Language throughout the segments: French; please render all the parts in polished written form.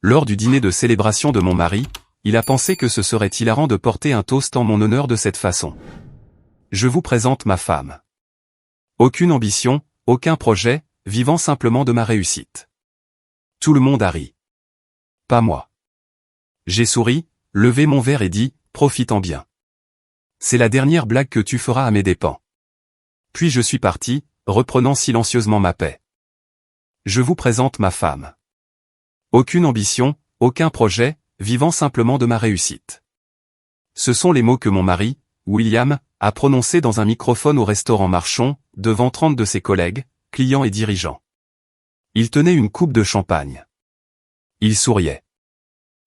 Lors du dîner de célébration de mon mari, il a pensé que ce serait hilarant de porter un toast en mon honneur de cette façon. Je vous présente ma femme. Aucune ambition, aucun projet, vivant simplement de ma réussite. Tout le monde a ri. Pas moi. J'ai souri, levé mon verre et dit, profitant bien. C'est la dernière blague que tu feras à mes dépens. Puis je suis parti, reprenant silencieusement ma paix. Je vous présente ma femme. Aucune ambition, aucun projet, vivant simplement de ma réussite. Ce sont les mots que mon mari, William, a prononcés dans un microphone au restaurant Marchon, devant 30 de ses collègues, clients et dirigeants. Il tenait une coupe de champagne. Il souriait.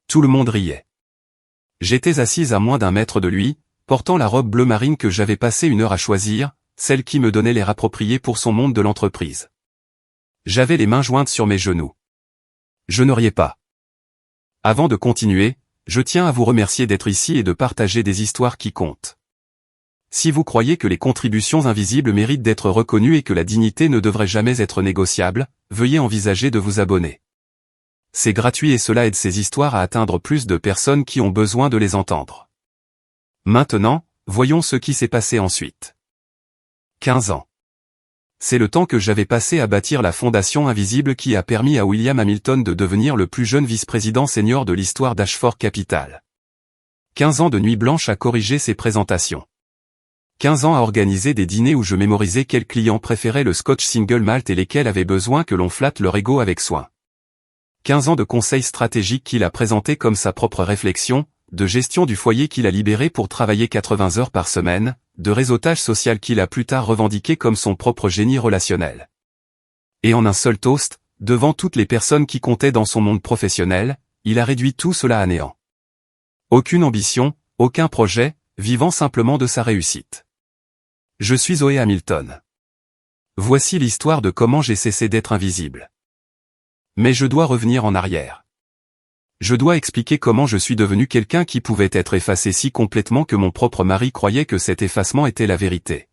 Tout le monde riait. J'étais assise à moins d'1 mètre de lui, portant la robe bleu marine que j'avais passé 1 heure à choisir, celle qui me donnait l'air approprié pour son monde de l'entreprise. J'avais les mains jointes sur mes genoux. Je ne riais pas. Avant de continuer, je tiens à vous remercier d'être ici et de partager des histoires qui comptent. Si vous croyez que les contributions invisibles méritent d'être reconnues et que la dignité ne devrait jamais être négociable, veuillez envisager de vous abonner. C'est gratuit et cela aide ces histoires à atteindre plus de personnes qui ont besoin de les entendre. Maintenant, voyons ce qui s'est passé ensuite. 15 ans. C'est le temps que j'avais passé à bâtir la fondation invisible qui a permis à William Hamilton de devenir le plus jeune vice-président senior de l'histoire d'Ashford Capital. 15 ans de nuit blanche à corriger ses présentations. 15 ans à organiser des dîners où je mémorisais quels clients préféraient le Scotch Single Malt et lesquels avaient besoin que l'on flatte leur ego avec soin. 15 ans de conseils stratégiques qu'il a présentés comme sa propre réflexion, de gestion du foyer qu'il a libéré pour travailler 80 heures par semaine, de réseautage social qu'il a plus tard revendiqué comme son propre génie relationnel. Et en un seul toast, devant toutes les personnes qui comptaient dans son monde professionnel, il a réduit tout cela à néant. Aucune ambition, aucun projet, vivant simplement de sa réussite. Je suis Zoé Hamilton. Voici l'histoire de comment j'ai cessé d'être invisible. Mais je dois revenir en arrière. Je dois expliquer comment je suis devenu quelqu'un qui pouvait être effacé si complètement que mon propre mari croyait que cet effacement était la vérité.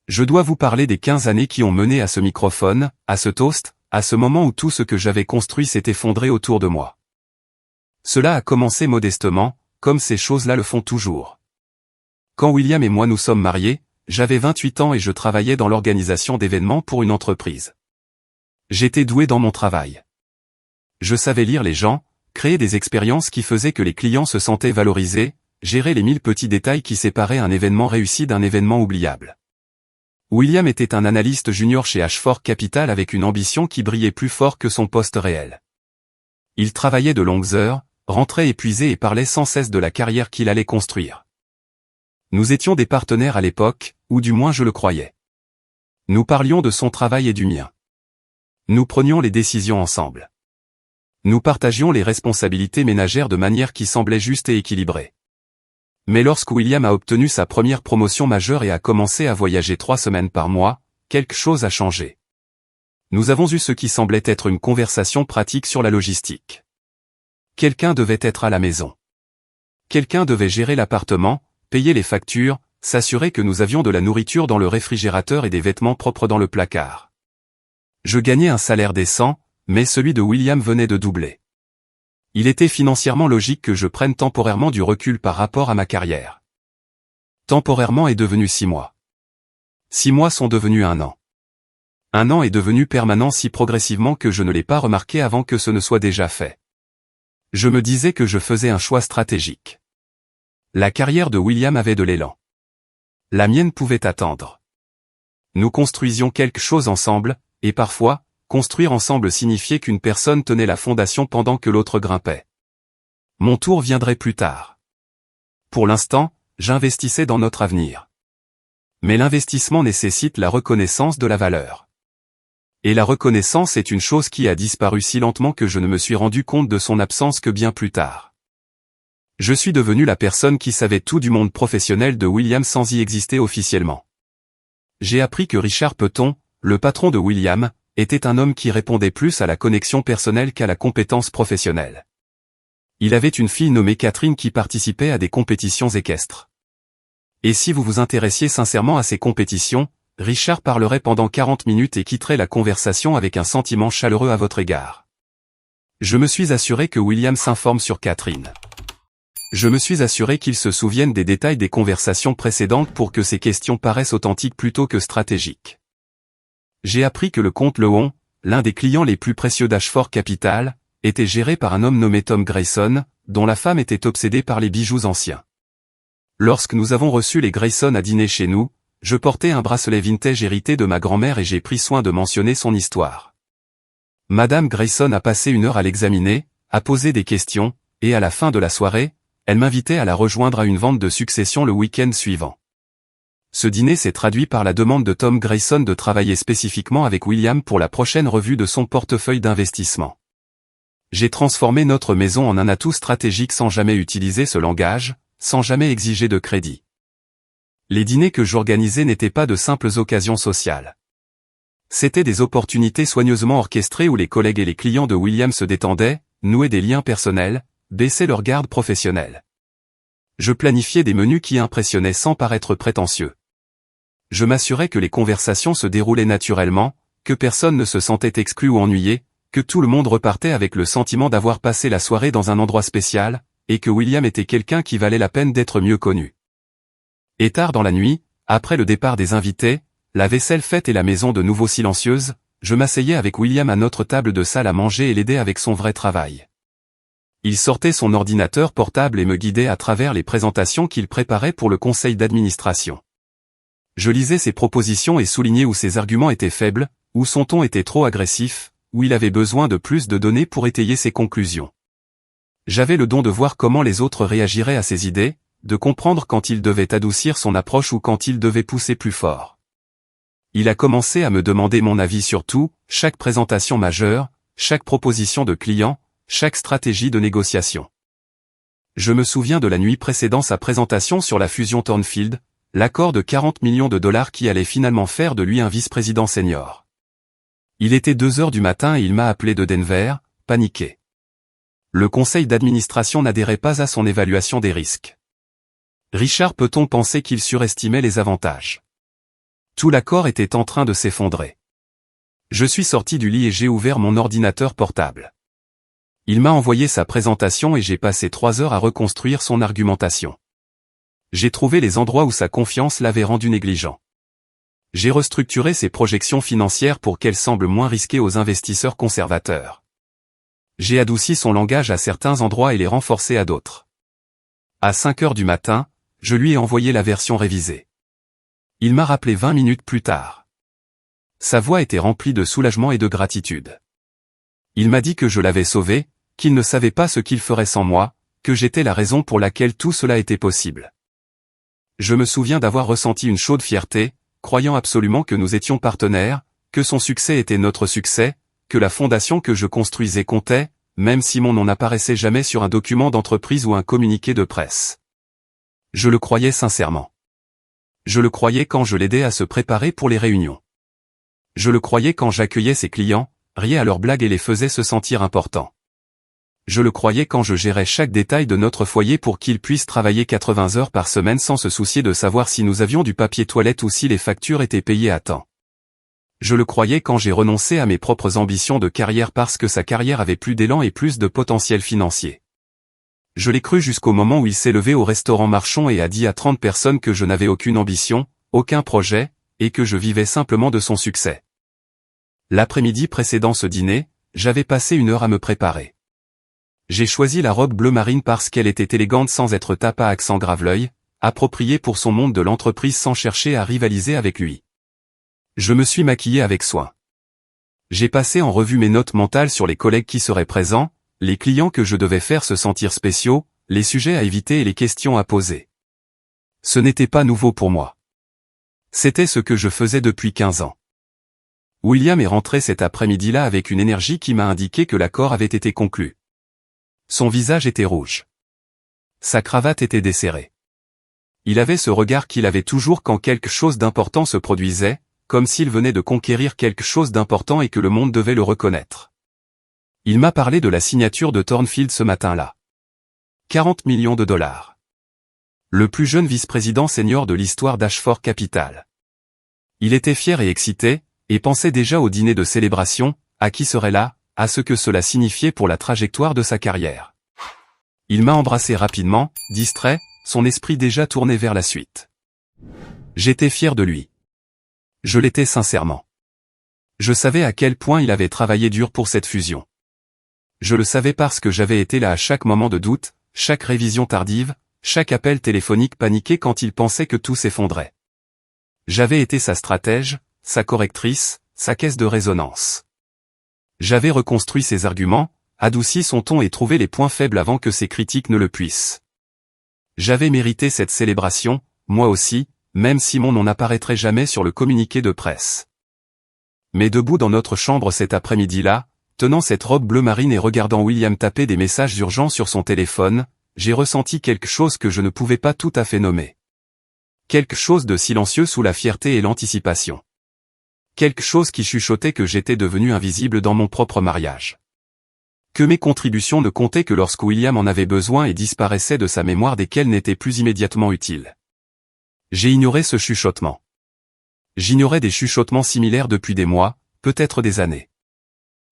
Je dois vous parler des 15 années qui ont mené à ce microphone, à ce toast, à ce moment où tout ce que j'avais construit s'est effondré autour de moi. Cela a commencé modestement, comme ces choses-là le font toujours. Quand William et moi nous sommes mariés, j'avais 28 ans et je travaillais dans l'organisation d'événements pour une entreprise. J'étais doué dans mon travail. Je savais lire les gens, créer des expériences qui faisaient que les clients se sentaient valorisés, gérer les 1000 petits détails qui séparaient un événement réussi d'un événement oubliable. William était un analyste junior chez Ashford Capital avec une ambition qui brillait plus fort que son poste réel. Il travaillait de longues heures, rentrait épuisé et parlait sans cesse de la carrière qu'il allait construire. Nous étions des partenaires à l'époque, ou du moins je le croyais. Nous parlions de son travail et du mien. Nous prenions les décisions ensemble. Nous partagions les responsabilités ménagères de manière qui semblait juste et équilibrée. Mais lorsque William a obtenu sa première promotion majeure et a commencé à voyager 3 semaines par mois, quelque chose a changé. Nous avons eu ce qui semblait être une conversation pratique sur la logistique. Quelqu'un devait être à la maison. Quelqu'un devait gérer l'appartement, payer les factures, s'assurer que nous avions de la nourriture dans le réfrigérateur et des vêtements propres dans le placard. Je gagnais un salaire décent, mais celui de William venait de doubler. Il était financièrement logique que je prenne temporairement du recul par rapport à ma carrière. Temporairement est devenu 6 mois. 6 mois sont devenus 1 an. 1 an est devenu permanent si progressivement que je ne l'ai pas remarqué avant que ce ne soit déjà fait. Je me disais que je faisais un choix stratégique. La carrière de William avait de l'élan. La mienne pouvait attendre. Nous construisions quelque chose ensemble, et parfois, construire ensemble signifiait qu'une personne tenait la fondation pendant que l'autre grimpait. Mon tour viendrait plus tard. Pour l'instant, j'investissais dans notre avenir. Mais l'investissement nécessite la reconnaissance de la valeur. Et la reconnaissance est une chose qui a disparu si lentement que je ne me suis rendu compte de son absence que bien plus tard. Je suis devenu la personne qui savait tout du monde professionnel de William sans y exister officiellement. J'ai appris que Richard Peton, le patron de William, était un homme qui répondait plus à la connexion personnelle qu'à la compétence professionnelle. Il avait une fille nommée Catherine qui participait à des compétitions équestres. Et si vous vous intéressiez sincèrement à ces compétitions, Richard parlerait pendant 40 minutes et quitterait la conversation avec un sentiment chaleureux à votre égard. Je me suis assuré que William s'informe sur Catherine. Je me suis assuré qu'il se souvienne des détails des conversations précédentes pour que ses questions paraissent authentiques plutôt que stratégiques. J'ai appris que le comte Lehon, l'un des clients les plus précieux d'Ashford Capital, était géré par un homme nommé Tom Grayson, dont la femme était obsédée par les bijoux anciens. Lorsque nous avons reçu les Grayson à dîner chez nous, je portais un bracelet vintage hérité de ma grand-mère et j'ai pris soin de mentionner son histoire. Madame Grayson a passé 1 heure à l'examiner, à poser des questions, et à la fin de la soirée, elle m'invitait à la rejoindre à une vente de succession le week-end suivant. Ce dîner s'est traduit par la demande de Tom Grayson de travailler spécifiquement avec William pour la prochaine revue de son portefeuille d'investissement. J'ai transformé notre maison en un atout stratégique sans jamais utiliser ce langage, sans jamais exiger de crédit. Les dîners que j'organisais n'étaient pas de simples occasions sociales. C'étaient des opportunités soigneusement orchestrées où les collègues et les clients de William se détendaient, nouaient des liens personnels, baissaient leur garde professionnelle. Je planifiais des menus qui impressionnaient sans paraître prétentieux. Je m'assurais que les conversations se déroulaient naturellement, que personne ne se sentait exclu ou ennuyé, que tout le monde repartait avec le sentiment d'avoir passé la soirée dans un endroit spécial, et que William était quelqu'un qui valait la peine d'être mieux connu. Et tard dans la nuit, après le départ des invités, la vaisselle faite et la maison de nouveau silencieuse, je m'asseyais avec William à notre table de salle à manger et l'aidais avec son vrai travail. Il sortait son ordinateur portable et me guidait à travers les présentations qu'il préparait pour le conseil d'administration. Je lisais ses propositions et soulignais où ses arguments étaient faibles, où son ton était trop agressif, où il avait besoin de plus de données pour étayer ses conclusions. J'avais le don de voir comment les autres réagiraient à ses idées, de comprendre quand il devait adoucir son approche ou quand il devait pousser plus fort. Il a commencé à me demander mon avis sur tout, chaque présentation majeure, chaque proposition de client, chaque stratégie de négociation. Je me souviens de la nuit précédant sa présentation sur la fusion Thornfield, l'accord de 40 millions de dollars qui allait finalement faire de lui un vice-président senior. Il était 2 heures du matin et il m'a appelé de Denver, paniqué. Le conseil d'administration n'adhérait pas à son évaluation des risques. Richard peut-on penser qu'il surestimait les avantages? Tout l'accord était en train de s'effondrer. Je suis sorti du lit et j'ai ouvert mon ordinateur portable. Il m'a envoyé sa présentation et j'ai passé 3 heures à reconstruire son argumentation. J'ai trouvé les endroits où sa confiance l'avait rendu négligent. J'ai restructuré ses projections financières pour qu'elles semblent moins risquées aux investisseurs conservateurs. J'ai adouci son langage à certains endroits et les renforcé à d'autres. À 5 heures du matin, je lui ai envoyé la version révisée. Il m'a rappelé 20 minutes plus tard. Sa voix était remplie de soulagement et de gratitude. Il m'a dit que je l'avais sauvé, qu'il ne savait pas ce qu'il ferait sans moi, que j'étais la raison pour laquelle tout cela était possible. Je me souviens d'avoir ressenti une chaude fierté, croyant absolument que nous étions partenaires, que son succès était notre succès, que la fondation que je construisais comptait, même si mon nom n'apparaissait jamais sur un document d'entreprise ou un communiqué de presse. Je le croyais sincèrement. Je le croyais quand je l'aidais à se préparer pour les réunions. Je le croyais quand j'accueillais ses clients, riais à leurs blagues et les faisais se sentir importants. Je le croyais quand je gérais chaque détail de notre foyer pour qu'il puisse travailler 80 heures par semaine sans se soucier de savoir si nous avions du papier toilette ou si les factures étaient payées à temps. Je le croyais quand j'ai renoncé à mes propres ambitions de carrière parce que sa carrière avait plus d'élan et plus de potentiel financier. Je l'ai cru jusqu'au moment où il s'est levé au restaurant Marchon et a dit à 30 personnes que je n'avais aucune ambition, aucun projet, et que je vivais simplement de son succès. L'après-midi précédant ce dîner, j'avais passé 1 heure à me préparer. J'ai choisi la robe bleu marine parce qu'elle était élégante sans être tape à accent grave-l'œil, appropriée pour son monde de l'entreprise sans chercher à rivaliser avec lui. Je me suis maquillé avec soin. J'ai passé en revue mes notes mentales sur les collègues qui seraient présents, les clients que je devais faire se sentir spéciaux, les sujets à éviter et les questions à poser. Ce n'était pas nouveau pour moi. C'était ce que je faisais depuis 15 ans. William est rentré cet après-midi-là avec une énergie qui m'a indiqué que l'accord avait été conclu. Son visage était rouge. Sa cravate était desserrée. Il avait ce regard qu'il avait toujours quand quelque chose d'important se produisait, comme s'il venait de conquérir quelque chose d'important et que le monde devait le reconnaître. Il m'a parlé de la signature de Thornfield ce matin-là. 40 millions de dollars. Le plus jeune vice-président senior de l'histoire d'Ashford Capital. Il était fier et excité, et pensait déjà au dîner de célébration, à qui serait là, à ce que cela signifiait pour la trajectoire de sa carrière. Il m'a embrassé rapidement, distrait, son esprit déjà tourné vers la suite. J'étais fier de lui. Je l'étais sincèrement. Je savais à quel point il avait travaillé dur pour cette fusion. Je le savais parce que j'avais été là à chaque moment de doute, chaque révision tardive, chaque appel téléphonique paniqué quand il pensait que tout s'effondrait. J'avais été sa stratège, sa correctrice, sa caisse de résonance. J'avais reconstruit ses arguments, adouci son ton et trouvé les points faibles avant que ses critiques ne le puissent. J'avais mérité cette célébration, moi aussi, même si mon nom n'apparaîtrait jamais sur le communiqué de presse. Mais debout dans notre chambre cet après-midi-là, tenant cette robe bleu marine et regardant William taper des messages urgents sur son téléphone, j'ai ressenti quelque chose que je ne pouvais pas tout à fait nommer. Quelque chose de silencieux sous la fierté et l'anticipation. Quelque chose qui chuchotait que j'étais devenu invisible dans mon propre mariage. Que mes contributions ne comptaient que lorsque William en avait besoin et disparaissaient de sa mémoire desquelles n'étaient plus immédiatement utiles. J'ai ignoré ce chuchotement. J'ignorais des chuchotements similaires depuis des mois, peut-être des années.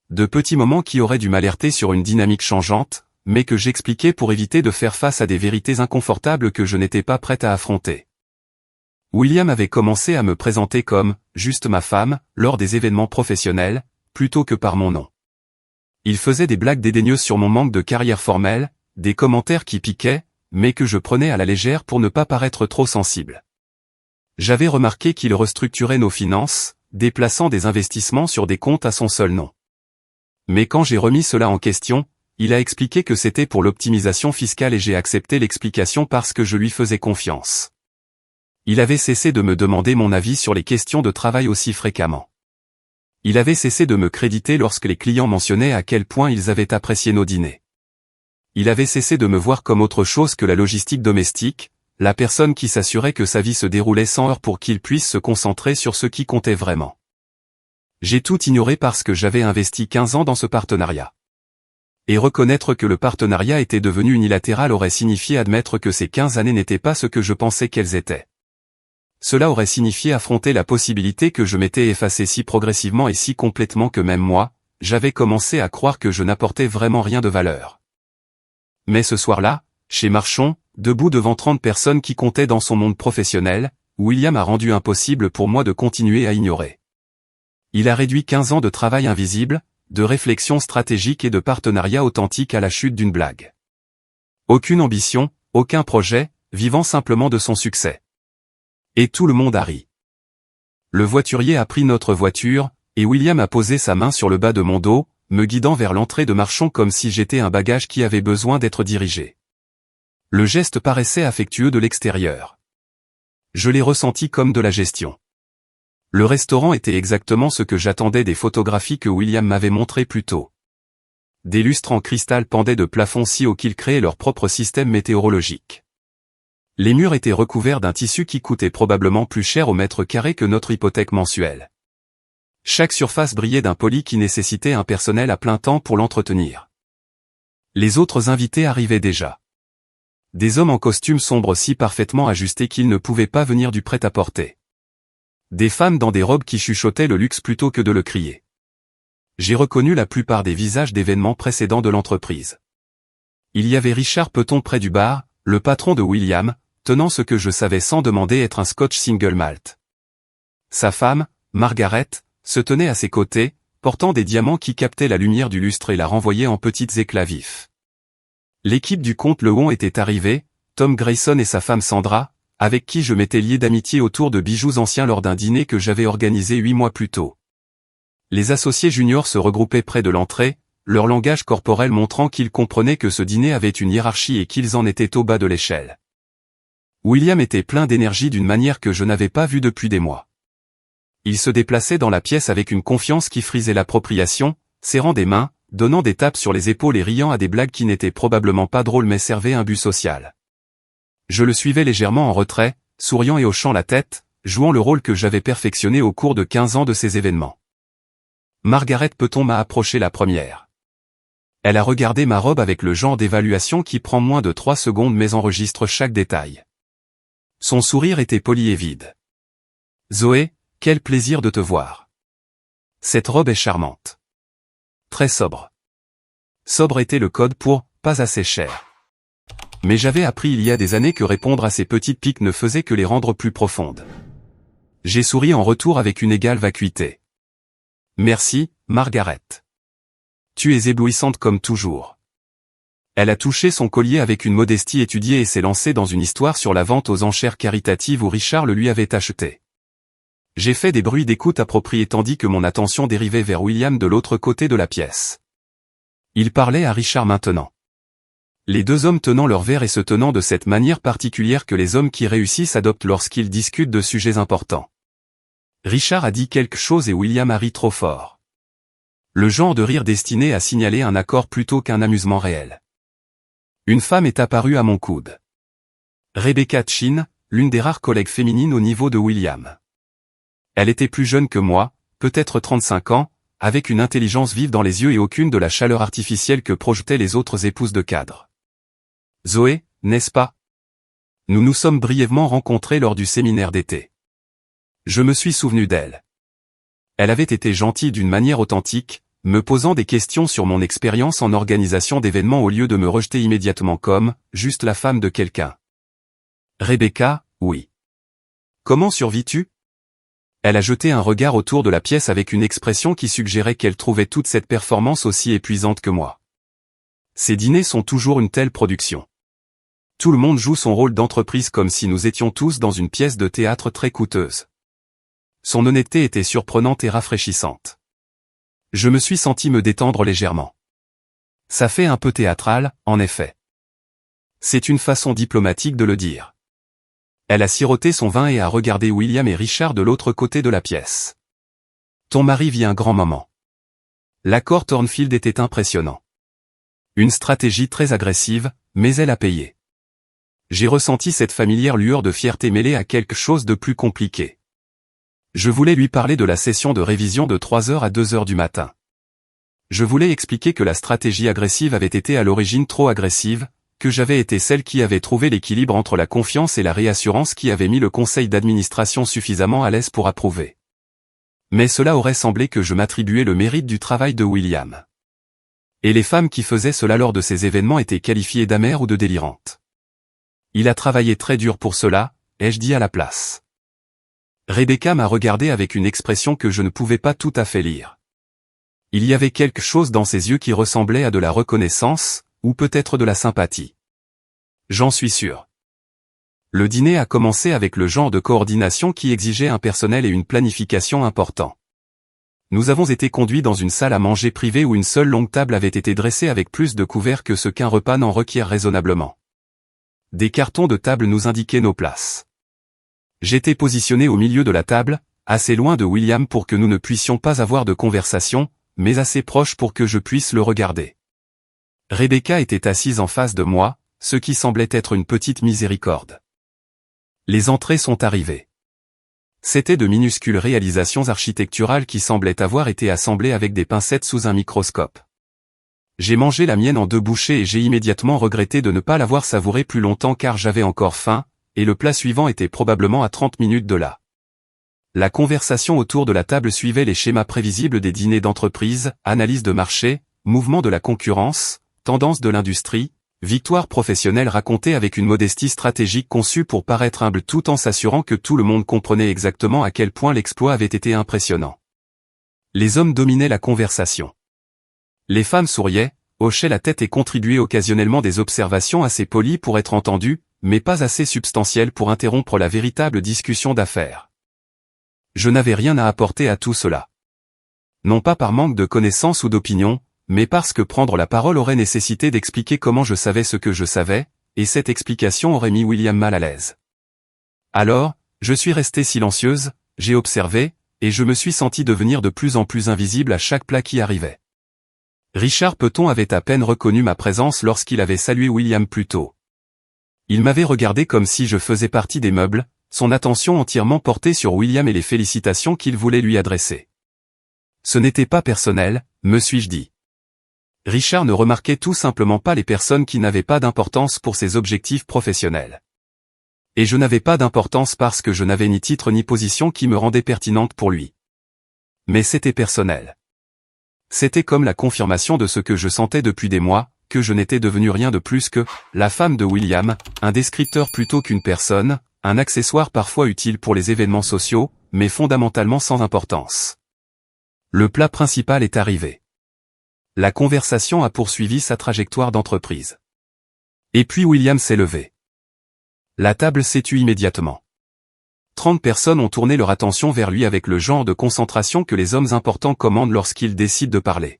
De petits moments qui auraient dû m'alerter sur une dynamique changeante, mais que j'expliquais pour éviter de faire face à des vérités inconfortables que je n'étais pas prête à affronter. William avait commencé à me présenter comme « juste ma femme » lors des événements professionnels, plutôt que par mon nom. Il faisait des blagues dédaigneuses sur mon manque de carrière formelle, des commentaires qui piquaient, mais que je prenais à la légère pour ne pas paraître trop sensible. J'avais remarqué qu'il restructurait nos finances, déplaçant des investissements sur des comptes à son seul nom. Mais quand j'ai remis cela en question, il a expliqué que c'était pour l'optimisation fiscale et j'ai accepté l'explication parce que je lui faisais confiance. Il avait cessé de me demander mon avis sur les questions de travail aussi fréquemment. Il avait cessé de me créditer lorsque les clients mentionnaient à quel point ils avaient apprécié nos dîners. Il avait cessé de me voir comme autre chose que la logistique domestique, la personne qui s'assurait que sa vie se déroulait sans heurts pour qu'il puisse se concentrer sur ce qui comptait vraiment. J'ai tout ignoré parce que j'avais investi 15 ans dans ce partenariat. Et reconnaître que le partenariat était devenu unilatéral aurait signifié admettre que ces 15 années n'étaient pas ce que je pensais qu'elles étaient. Cela aurait signifié affronter la possibilité que je m'étais effacé si progressivement et si complètement que même moi, j'avais commencé à croire que je n'apportais vraiment rien de valeur. Mais ce soir-là, chez Marchon, debout devant 30 personnes qui comptaient dans son monde professionnel, William a rendu impossible pour moi de continuer à ignorer. Il a réduit 15 ans de travail invisible, de réflexion stratégique et de partenariat authentique à la chute d'une blague. Aucune ambition, aucun projet, vivant simplement de son succès. Et tout le monde a ri. Le voiturier a pris notre voiture, et William a posé sa main sur le bas de mon dos, me guidant vers l'entrée de Marchon comme si j'étais un bagage qui avait besoin d'être dirigé. Le geste paraissait affectueux de l'extérieur. Je l'ai ressenti comme de la gestion. Le restaurant était exactement ce que j'attendais des photographies que William m'avait montrées plus tôt. Des lustres en cristal pendaient de plafonds si hauts qu'ils créaient leur propre système météorologique. Les murs étaient recouverts d'un tissu qui coûtait probablement plus cher au mètre carré que notre hypothèque mensuelle. Chaque surface brillait d'un poli qui nécessitait un personnel à plein temps pour l'entretenir. Les autres invités arrivaient déjà. Des hommes en costume sombre si parfaitement ajustés qu'ils ne pouvaient pas venir du prêt-à-porter. Des femmes dans des robes qui chuchotaient le luxe plutôt que de le crier. J'ai reconnu la plupart des visages d'événements précédents de l'entreprise. Il y avait Richard Peton près du bar, le patron de William, tenant ce que je savais sans demander être un Scotch single malt. Sa femme, Margaret, se tenait à ses côtés, portant des diamants qui captaient la lumière du lustre et la renvoyaient en petits éclats vifs. L'équipe du comte Lehon était arrivée, Tom Grayson et sa femme Sandra, avec qui je m'étais lié d'amitié autour de bijoux anciens lors d'un dîner que j'avais organisé 8 mois plus tôt. Les associés juniors se regroupaient près de l'entrée, leur langage corporel montrant qu'ils comprenaient que ce dîner avait une hiérarchie et qu'ils en étaient au bas de l'échelle. William était plein d'énergie d'une manière que je n'avais pas vue depuis des mois. Il se déplaçait dans la pièce avec une confiance qui frisait l'appropriation, serrant des mains, donnant des tapes sur les épaules et riant à des blagues qui n'étaient probablement pas drôles mais servaient un but social. Je le suivais légèrement en retrait, souriant et hochant la tête, jouant le rôle que j'avais perfectionné au cours de 15 ans de ces événements. Margaret Peton m'a approché la première. Elle a regardé ma robe avec le genre d'évaluation qui prend moins de 3 secondes mais enregistre chaque détail. Son sourire était poli et vide. « Zoé, quel plaisir de te voir. Cette robe est charmante. très sobre. Sobre était le code pour « pas assez cher ». Mais j'avais appris il y a des années que répondre à ces petites piques ne faisait que les rendre plus profondes. J'ai souri en retour avec une égale vacuité. Merci, Margaret. Tu es éblouissante comme toujours. Elle a touché son collier avec une modestie étudiée et s'est lancée dans une histoire sur la vente aux enchères caritatives où Richard le lui avait acheté. J'ai fait des bruits d'écoute appropriés tandis que mon attention dérivait vers William de l'autre côté de la pièce. Il parlait à Richard maintenant. Les deux hommes tenant leur verre et se tenant de cette manière particulière que les hommes qui réussissent adoptent lorsqu'ils discutent de sujets importants. Richard a dit quelque chose et William a ri trop fort. Le genre de rire destiné à signaler un accord plutôt qu'un amusement réel. Une femme est apparue à mon coude. Rebecca Chin, l'une des rares collègues féminines au niveau de William. Elle était plus jeune que moi, peut-être 35 ans, avec une intelligence vive dans les yeux et aucune de la chaleur artificielle que projetaient les autres épouses de cadre. Zoé, n'est-ce pas? Nous nous sommes brièvement rencontrés lors du séminaire d'été. Je me suis souvenu d'elle. Elle avait été gentille d'une manière authentique, me posant des questions sur mon expérience en organisation d'événements au lieu de me rejeter immédiatement comme « juste la femme de quelqu'un ». Rebecca, oui. Comment survis-tu? Elle a jeté un regard autour de la pièce avec une expression qui suggérait qu'elle trouvait toute cette performance aussi épuisante que moi. Ces dîners sont toujours une telle production. Tout le monde joue son rôle d'entreprise comme si nous étions tous dans une pièce de théâtre très coûteuse. Son honnêteté était surprenante et rafraîchissante. Je me suis senti me détendre légèrement. Ça fait un peu théâtral, en effet. C'est une façon diplomatique de le dire. Elle a siroté son vin et a regardé William et Richard de l'autre côté de la pièce. Ton mari vit un grand moment. L'accord Thornfield était impressionnant. Une stratégie très agressive, mais elle a payé. J'ai ressenti cette familière lueur de fierté mêlée à quelque chose de plus compliqué. Je voulais lui parler de la session de révision de 3h à 2h du matin. Je voulais expliquer que la stratégie agressive avait été à l'origine trop agressive, que j'avais été celle qui avait trouvé l'équilibre entre la confiance et la réassurance qui avait mis le conseil d'administration suffisamment à l'aise pour approuver. Mais cela aurait semblé que je m'attribuais le mérite du travail de William. Et les femmes qui faisaient cela lors de ces événements étaient qualifiées d'amères ou de délirantes. Il a travaillé très dur pour cela, ai-je dit à la place. Rebecca m'a regardé avec une expression que je ne pouvais pas tout à fait lire. Il y avait quelque chose dans ses yeux qui ressemblait à de la reconnaissance, ou peut-être de la sympathie. J'en suis sûr. Le dîner a commencé avec le genre de coordination qui exigeait un personnel et une planification importants. Nous avons été conduits dans une salle à manger privée où une seule longue table avait été dressée avec plus de couverts que ce qu'un repas n'en requiert raisonnablement. Des cartons de table nous indiquaient nos places. J'étais positionné au milieu de la table, assez loin de William pour que nous ne puissions pas avoir de conversation, mais assez proche pour que je puisse le regarder. Rebecca était assise en face de moi, ce qui semblait être une petite miséricorde. Les entrées sont arrivées. C'étaient de minuscules réalisations architecturales qui semblaient avoir été assemblées avec des pincettes sous un microscope. J'ai mangé la mienne en 2 bouchées et j'ai immédiatement regretté de ne pas l'avoir savourée plus longtemps car j'avais encore faim, et le plat suivant était probablement à 30 minutes de là. La conversation autour de la table suivait les schémas prévisibles des dîners d'entreprise, analyse de marché, mouvement de la concurrence, tendance de l'industrie, victoire professionnelle racontée avec une modestie stratégique conçue pour paraître humble tout en s'assurant que tout le monde comprenait exactement à quel point l'exploit avait été impressionnant. Les hommes dominaient la conversation. Les femmes souriaient, hochaient la tête et contribuaient occasionnellement des observations assez polies pour être entendues, mais pas assez substantielles pour interrompre la véritable discussion d'affaires. Je n'avais rien à apporter à tout cela. Non pas par manque de connaissances ou d'opinion, mais parce que prendre la parole aurait nécessité d'expliquer comment je savais ce que je savais, et cette explication aurait mis William mal à l'aise. Alors, je suis restée silencieuse, j'ai observé, et je me suis senti devenir de plus en plus invisible à chaque plat qui arrivait. Richard Peton avait à peine reconnu ma présence lorsqu'il avait salué William plus tôt. Il m'avait regardé comme si je faisais partie des meubles, son attention entièrement portée sur William et les félicitations qu'il voulait lui adresser. Ce n'était pas personnel, me suis-je dit. Richard ne remarquait tout simplement pas les personnes qui n'avaient pas d'importance pour ses objectifs professionnels. Et je n'avais pas d'importance parce que je n'avais ni titre ni position qui me rendait pertinente pour lui. Mais c'était personnel. C'était comme la confirmation de ce que je sentais depuis des mois, que je n'étais devenu rien de plus que la femme de William, un descripteur plutôt qu'une personne, un accessoire parfois utile pour les événements sociaux, mais fondamentalement sans importance. Le plat principal est arrivé. La conversation a poursuivi sa trajectoire d'entreprise. Et puis William s'est levé. La table s'est tue immédiatement. 30 personnes ont tourné leur attention vers lui avec le genre de concentration que les hommes importants commandent lorsqu'ils décident de parler.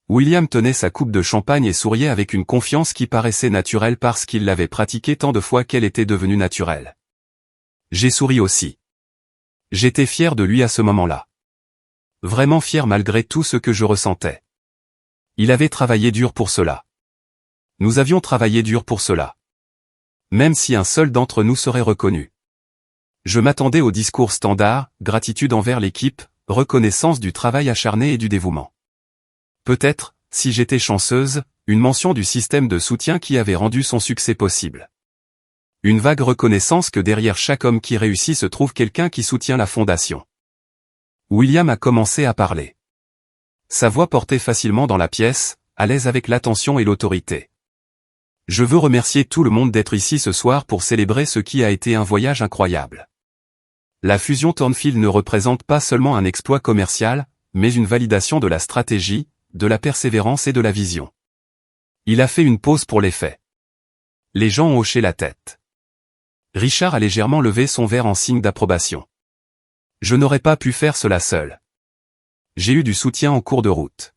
William tenait sa coupe de champagne et souriait avec une confiance qui paraissait naturelle parce qu'il l'avait pratiquée tant de fois qu'elle était devenue naturelle. J'ai souri aussi. J'étais fier de lui à ce moment-là. Vraiment fier malgré tout ce que je ressentais. Il avait travaillé dur pour cela. Nous avions travaillé dur pour cela. Même si un seul d'entre nous serait reconnu. Je m'attendais au discours standard, gratitude envers l'équipe, reconnaissance du travail acharné et du dévouement. Peut-être, si j'étais chanceuse, une mention du système de soutien qui avait rendu son succès possible. Une vague reconnaissance que derrière chaque homme qui réussit se trouve quelqu'un qui soutient la fondation. William a commencé à parler. Sa voix portait facilement dans la pièce, à l'aise avec l'attention et l'autorité. Je veux remercier tout le monde d'être ici ce soir pour célébrer ce qui a été un voyage incroyable. La fusion Thornfield ne représente pas seulement un exploit commercial, mais une validation de la stratégie, de la persévérance et de la vision. Il a fait une pause pour les faits. Les gens ont hoché la tête. Richard a légèrement levé son verre en signe d'approbation. Je n'aurais pas pu faire cela seul. J'ai eu du soutien en cours de route.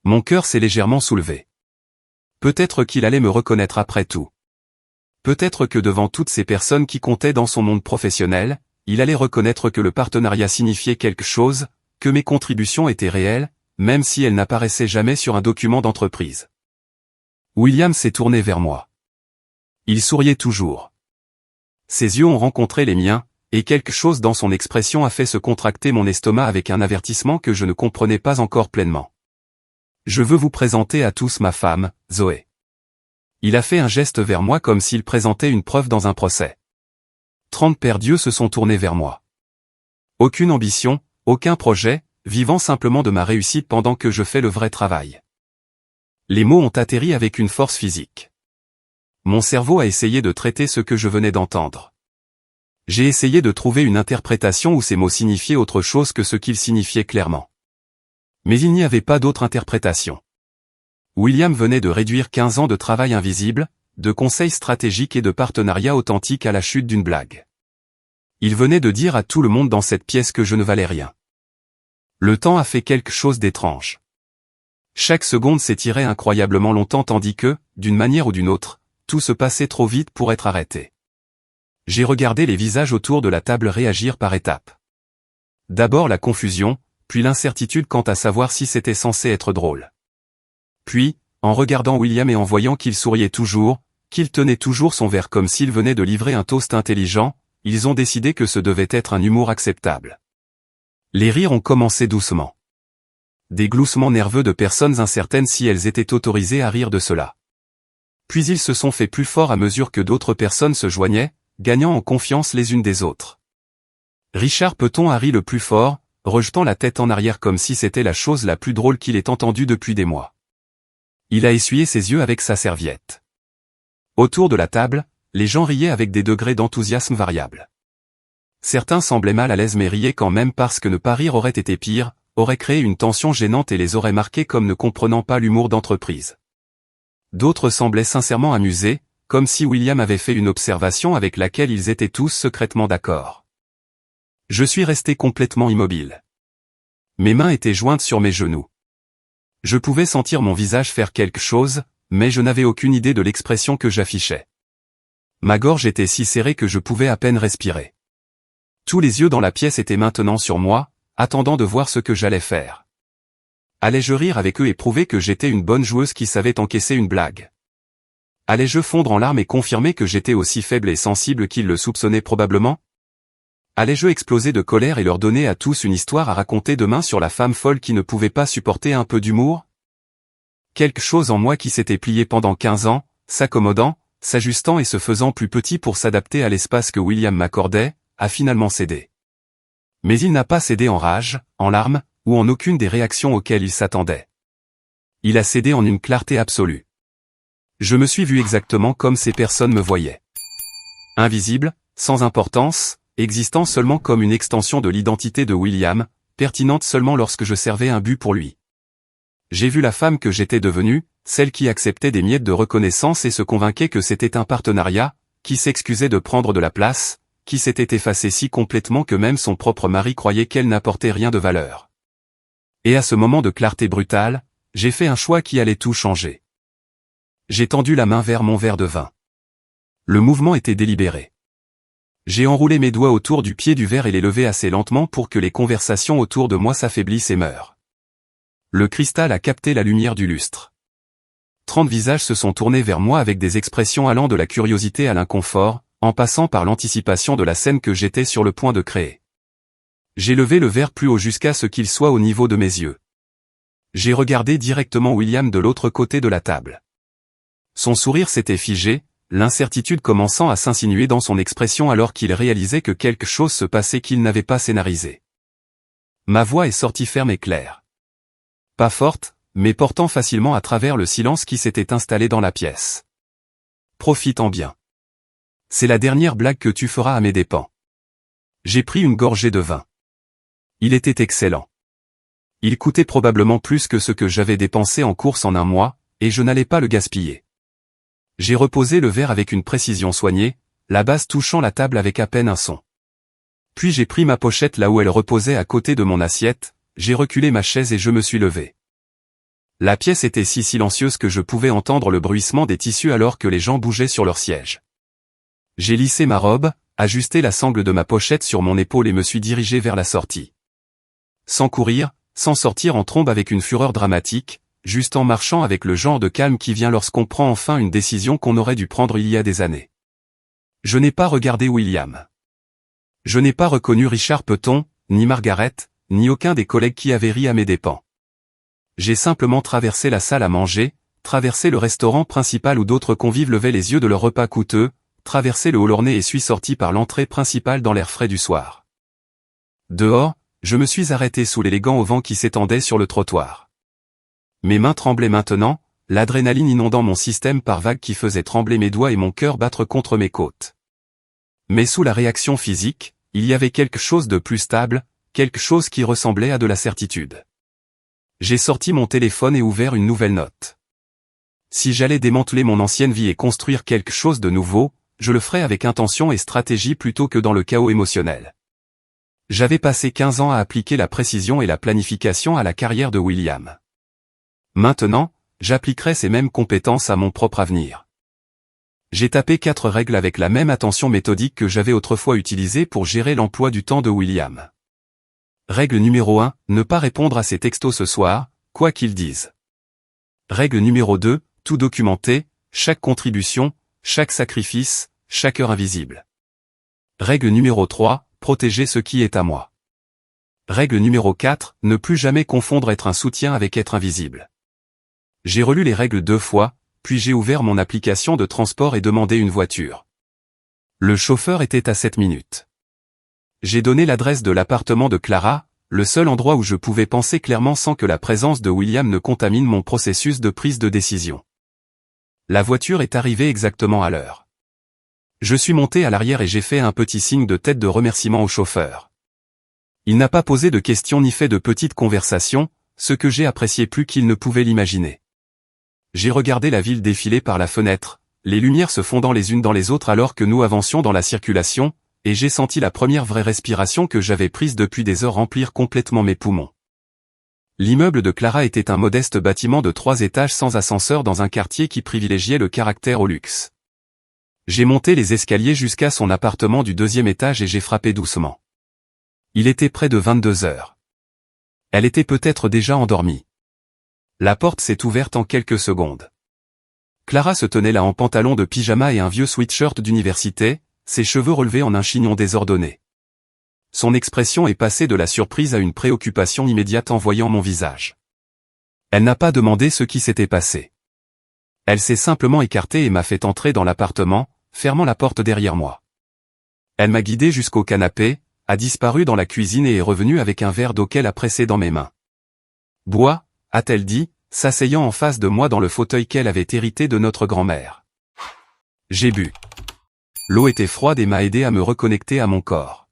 Mon cœur s'est légèrement soulevé. Peut-être qu'il allait me reconnaître après tout. Peut-être que devant toutes ces personnes qui comptaient dans son monde professionnel, il allait reconnaître que le partenariat signifiait quelque chose, que mes contributions étaient réelles, même si elles n'apparaissaient jamais sur un document d'entreprise. William s'est tourné vers moi. Il souriait toujours. Ses yeux ont rencontré les miens, et quelque chose dans son expression a fait se contracter mon estomac avec un avertissement que je ne comprenais pas encore pleinement. Je veux vous présenter à tous ma femme, Zoé. Il a fait un geste vers moi comme s'il présentait une preuve dans un procès. 30 pères d'yeux se sont tournés vers moi. Aucune ambition, aucun projet, vivant simplement de ma réussite pendant que je fais le vrai travail. Les mots ont atterri avec une force physique. Mon cerveau a essayé de traiter ce que je venais d'entendre. J'ai essayé de trouver une interprétation où ces mots signifiaient autre chose que ce qu'ils signifiaient clairement. Mais il n'y avait pas d'autre interprétation. William venait de réduire 15 ans de travail invisible, de conseils stratégiques et de partenariats authentiques à la chute d'une blague. Il venait de dire à tout le monde dans cette pièce que je ne valais rien. Le temps a fait quelque chose d'étrange. Chaque seconde s'étirait incroyablement longtemps tandis que, d'une manière ou d'une autre, tout se passait trop vite pour être arrêté. J'ai regardé les visages autour de la table réagir par étapes. D'abord la confusion, puis l'incertitude quant à savoir si c'était censé être drôle. Puis, en regardant William et en voyant qu'il souriait toujours, qu'il tenait toujours son verre comme s'il venait de livrer un toast intelligent, ils ont décidé que ce devait être un humour acceptable. Les rires ont commencé doucement. Des gloussements nerveux de personnes incertaines si elles étaient autorisées à rire de cela. Puis ils se sont fait plus forts à mesure que d'autres personnes se joignaient, gagnant en confiance les unes des autres. Richard Peton a ri le plus fort, rejetant la tête en arrière comme si c'était la chose la plus drôle qu'il ait entendue depuis des mois. Il a essuyé ses yeux avec sa serviette. Autour de la table, les gens riaient avec des degrés d'enthousiasme variables. Certains semblaient mal à l'aise mais riaient quand même parce que ne pas rire aurait été pire, aurait créé une tension gênante et les aurait marqués comme ne comprenant pas l'humour d'entreprise. D'autres semblaient sincèrement amusés, comme si William avait fait une observation avec laquelle ils étaient tous secrètement d'accord. Je suis resté complètement immobile. Mes mains étaient jointes sur mes genoux. Je pouvais sentir mon visage faire quelque chose, mais je n'avais aucune idée de l'expression que j'affichais. Ma gorge était si serrée que je pouvais à peine respirer. Tous les yeux dans la pièce étaient maintenant sur moi, attendant de voir ce que j'allais faire. Allais-je rire avec eux et prouver que j'étais une bonne joueuse qui savait encaisser une blague? Allais-je fondre en larmes et confirmer que j'étais aussi faible et sensible qu'ils le soupçonnaient probablement? Allais-je exploser de colère et leur donner à tous une histoire à raconter demain sur la femme folle qui ne pouvait pas supporter un peu d'humour? Quelque chose en moi qui s'était plié pendant 15 ans, s'accommodant, s'ajustant et se faisant plus petit pour s'adapter à l'espace que William m'accordait, a finalement cédé. Mais il n'a pas cédé en rage, en larmes, ou en aucune des réactions auxquelles il s'attendait. Il a cédé en une clarté absolue. Je me suis vu exactement comme ces personnes me voyaient. Invisible, sans importance, existant seulement comme une extension de l'identité de William, pertinente seulement lorsque je servais un but pour lui. J'ai vu la femme que j'étais devenue, celle qui acceptait des miettes de reconnaissance et se convainquait que c'était un partenariat, qui s'excusait de prendre de la place, qui s'était effacée si complètement que même son propre mari croyait qu'elle n'apportait rien de valeur. Et à ce moment de clarté brutale, j'ai fait un choix qui allait tout changer. J'ai tendu la main vers mon verre de vin. Le mouvement était délibéré. J'ai enroulé mes doigts autour du pied du verre et les levé assez lentement pour que les conversations autour de moi s'affaiblissent et meurent. Le cristal a capté la lumière du lustre. 30 visages se sont tournés vers moi avec des expressions allant de la curiosité à l'inconfort, en passant par l'anticipation de la scène que j'étais sur le point de créer. J'ai levé le verre plus haut jusqu'à ce qu'il soit au niveau de mes yeux. J'ai regardé directement William de l'autre côté de la table. Son sourire s'était figé, l'incertitude commençant à s'insinuer dans son expression alors qu'il réalisait que quelque chose se passait qu'il n'avait pas scénarisé. Ma voix est sortie ferme et claire. Pas forte, mais portant facilement à travers le silence qui s'était installé dans la pièce. Profitant bien. C'est la dernière blague que tu feras à mes dépens. J'ai pris une gorgée de vin. Il était excellent. Il coûtait probablement plus que ce que j'avais dépensé en course en un mois, et je n'allais pas le gaspiller. J'ai reposé le verre avec une précision soignée, la base touchant la table avec à peine un son. Puis j'ai pris ma pochette là où elle reposait à côté de mon assiette, j'ai reculé ma chaise et je me suis levé. La pièce était si silencieuse que je pouvais entendre le bruissement des tissus alors que les gens bougeaient sur leurs sièges. J'ai lissé ma robe, ajusté la sangle de ma pochette sur mon épaule et me suis dirigé vers la sortie. Sans courir, sans sortir en trombe avec une fureur dramatique, juste en marchant avec le genre de calme qui vient lorsqu'on prend enfin une décision qu'on aurait dû prendre il y a des années. Je n'ai pas regardé William. Je n'ai pas reconnu Richard Peton, ni Margaret, ni aucun des collègues qui avaient ri à mes dépens. J'ai simplement traversé la salle à manger, traversé le restaurant principal où d'autres convives levaient les yeux de leur repas coûteux, traversé le hall orné et suis sorti par l'entrée principale dans l'air frais du soir. Dehors, je me suis arrêté sous l'élégant auvent qui s'étendait sur le trottoir. Mes mains tremblaient maintenant, l'adrénaline inondant mon système par vagues qui faisaient trembler mes doigts et mon cœur battre contre mes côtes. Mais sous la réaction physique, il y avait quelque chose de plus stable, quelque chose qui ressemblait à de la certitude. J'ai sorti mon téléphone et ouvert une nouvelle note. Si j'allais démanteler mon ancienne vie et construire quelque chose de nouveau, je le ferais avec intention et stratégie plutôt que dans le chaos émotionnel. J'avais passé 15 ans à appliquer la précision et la planification à la carrière de William. Maintenant, j'appliquerai ces mêmes compétences à mon propre avenir. J'ai tapé 4 règles avec la même attention méthodique que j'avais autrefois utilisée pour gérer l'emploi du temps de William. Règle numéro 1, ne pas répondre à ses textos ce soir, quoi qu'ils disent. Règle numéro 2, tout documenter, chaque contribution, chaque sacrifice, chaque heure invisible. Règle numéro 3, protéger ce qui est à moi. Règle numéro 4, ne plus jamais confondre être un soutien avec être invisible. J'ai relu les règles 2 fois, puis j'ai ouvert mon application de transport et demandé une voiture. Le chauffeur était à 7 minutes. J'ai donné l'adresse de l'appartement de Clara, le seul endroit où je pouvais penser clairement sans que la présence de William ne contamine mon processus de prise de décision. La voiture est arrivée exactement à l'heure. Je suis monté à l'arrière et j'ai fait un petit signe de tête de remerciement au chauffeur. Il n'a pas posé de questions ni fait de petites conversations, ce que j'ai apprécié plus qu'il ne pouvait l'imaginer. J'ai regardé la ville défiler par la fenêtre, les lumières se fondant les unes dans les autres alors que nous avancions dans la circulation, et j'ai senti la première vraie respiration que j'avais prise depuis des heures remplir complètement mes poumons. L'immeuble de Clara était un modeste bâtiment de 3 étages sans ascenseur dans un quartier qui privilégiait le caractère au luxe. J'ai monté les escaliers jusqu'à son appartement du 2e étage et j'ai frappé doucement. Il était près de 22 heures. Elle était peut-être déjà endormie. La porte s'est ouverte en quelques secondes. Clara se tenait là en pantalon de pyjama et un vieux sweatshirt d'université, ses cheveux relevés en un chignon désordonné. Son expression est passée de la surprise à une préoccupation immédiate en voyant mon visage. Elle n'a pas demandé ce qui s'était passé. Elle s'est simplement écartée et m'a fait entrer dans l'appartement, fermant la porte derrière moi. Elle m'a guidé jusqu'au canapé, a disparu dans la cuisine et est revenue avec un verre d'eau qu'elle a pressé dans mes mains. Bois, a-t-elle dit, s'asseyant en face de moi dans le fauteuil qu'elle avait hérité de notre grand-mère. J'ai bu. L'eau était froide et m'a aidé à me reconnecter à mon corps.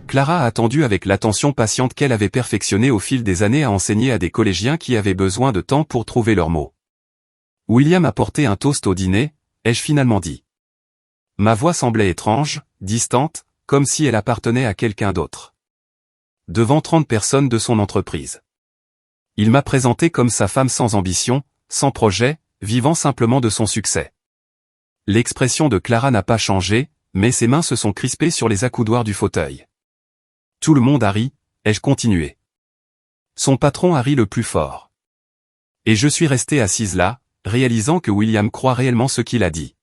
Clara a attendu avec l'attention patiente qu'elle avait perfectionnée au fil des années à enseigner à des collégiens qui avaient besoin de temps pour trouver leurs mots. William a porté un toast au dîner, ai-je finalement dit. Ma voix semblait étrange, distante, comme si elle appartenait à quelqu'un d'autre. Devant 30 personnes de son entreprise. Il m'a présenté comme sa femme sans ambition, sans projet, vivant simplement de son succès. L'expression de Clara n'a pas changé, mais ses mains se sont crispées sur les accoudoirs du fauteuil. Tout le monde a ri, ai-je continué. Son patron a ri le plus fort. Et je suis resté assise là, réalisant que William croit réellement ce qu'il a dit.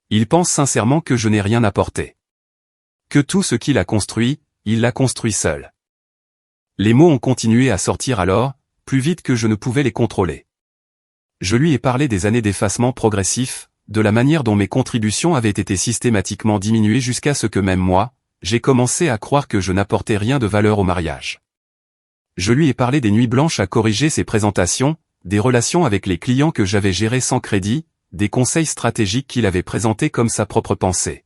Il pense sincèrement que je n'ai rien apporté. Que tout ce qu'il a construit, il l'a construit seul. Les mots ont continué à sortir alors, plus vite que je ne pouvais les contrôler. Je lui ai parlé des années d'effacement progressif, de la manière dont mes contributions avaient été systématiquement diminuées jusqu'à ce que même moi, j'ai commencé à croire que je n'apportais rien de valeur au mariage. Je lui ai parlé des nuits blanches à corriger ses présentations, des relations avec les clients que j'avais gérées sans crédit, des conseils stratégiques qu'il avait présentés comme sa propre pensée.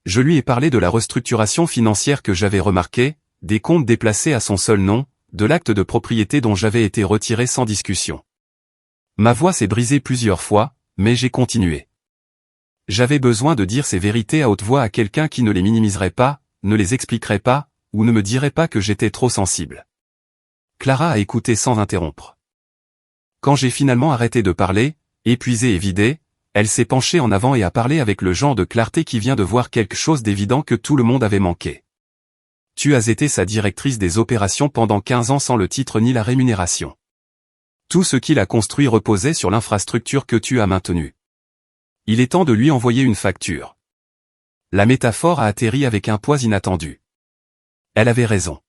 Je lui ai parlé de la restructuration financière que j'avais remarquée, des comptes déplacés à son seul nom, de l'acte de propriété dont j'avais été retiré sans discussion. Ma voix s'est brisée plusieurs fois, mais j'ai continué. J'avais besoin de dire ces vérités à haute voix à quelqu'un qui ne les minimiserait pas, ne les expliquerait pas, ou ne me dirait pas que j'étais trop sensible. Clara a écouté sans interrompre. Quand j'ai finalement arrêté de parler, épuisée et vidée, elle s'est penchée en avant et a parlé avec le genre de clarté qui vient de voir quelque chose d'évident que tout le monde avait manqué. Tu as été sa directrice des opérations pendant 15 ans sans le titre ni la rémunération. Tout ce qu'il a construit reposait sur l'infrastructure que tu as maintenue. Il est temps de lui envoyer une facture. La métaphore a atterri avec un poids inattendu. Elle avait raison.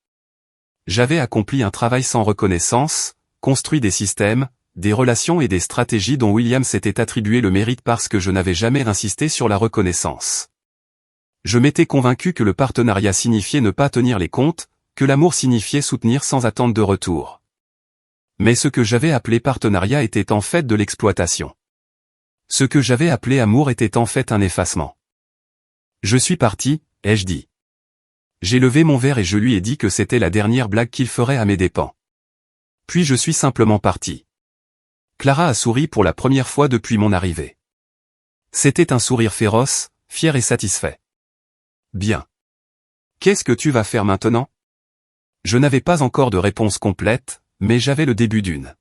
J'avais accompli un travail sans reconnaissance, construit des systèmes, des relations et des stratégies dont William s'était attribué le mérite parce que je n'avais jamais insisté sur la reconnaissance. Je m'étais convaincu que le partenariat signifiait ne pas tenir les comptes, que l'amour signifiait soutenir sans attente de retour. Mais ce que j'avais appelé partenariat était en fait de l'exploitation. Ce que j'avais appelé amour était en fait un effacement. Je suis parti, ai-je dit. J'ai levé mon verre et je lui ai dit que c'était la dernière blague qu'il ferait à mes dépens. Puis je suis simplement parti. Clara a souri pour la première fois depuis mon arrivée. C'était un sourire féroce, fier et satisfait. Bien. Qu'est-ce que tu vas faire maintenant? Je n'avais pas encore de réponse complète, mais j'avais le début d'une.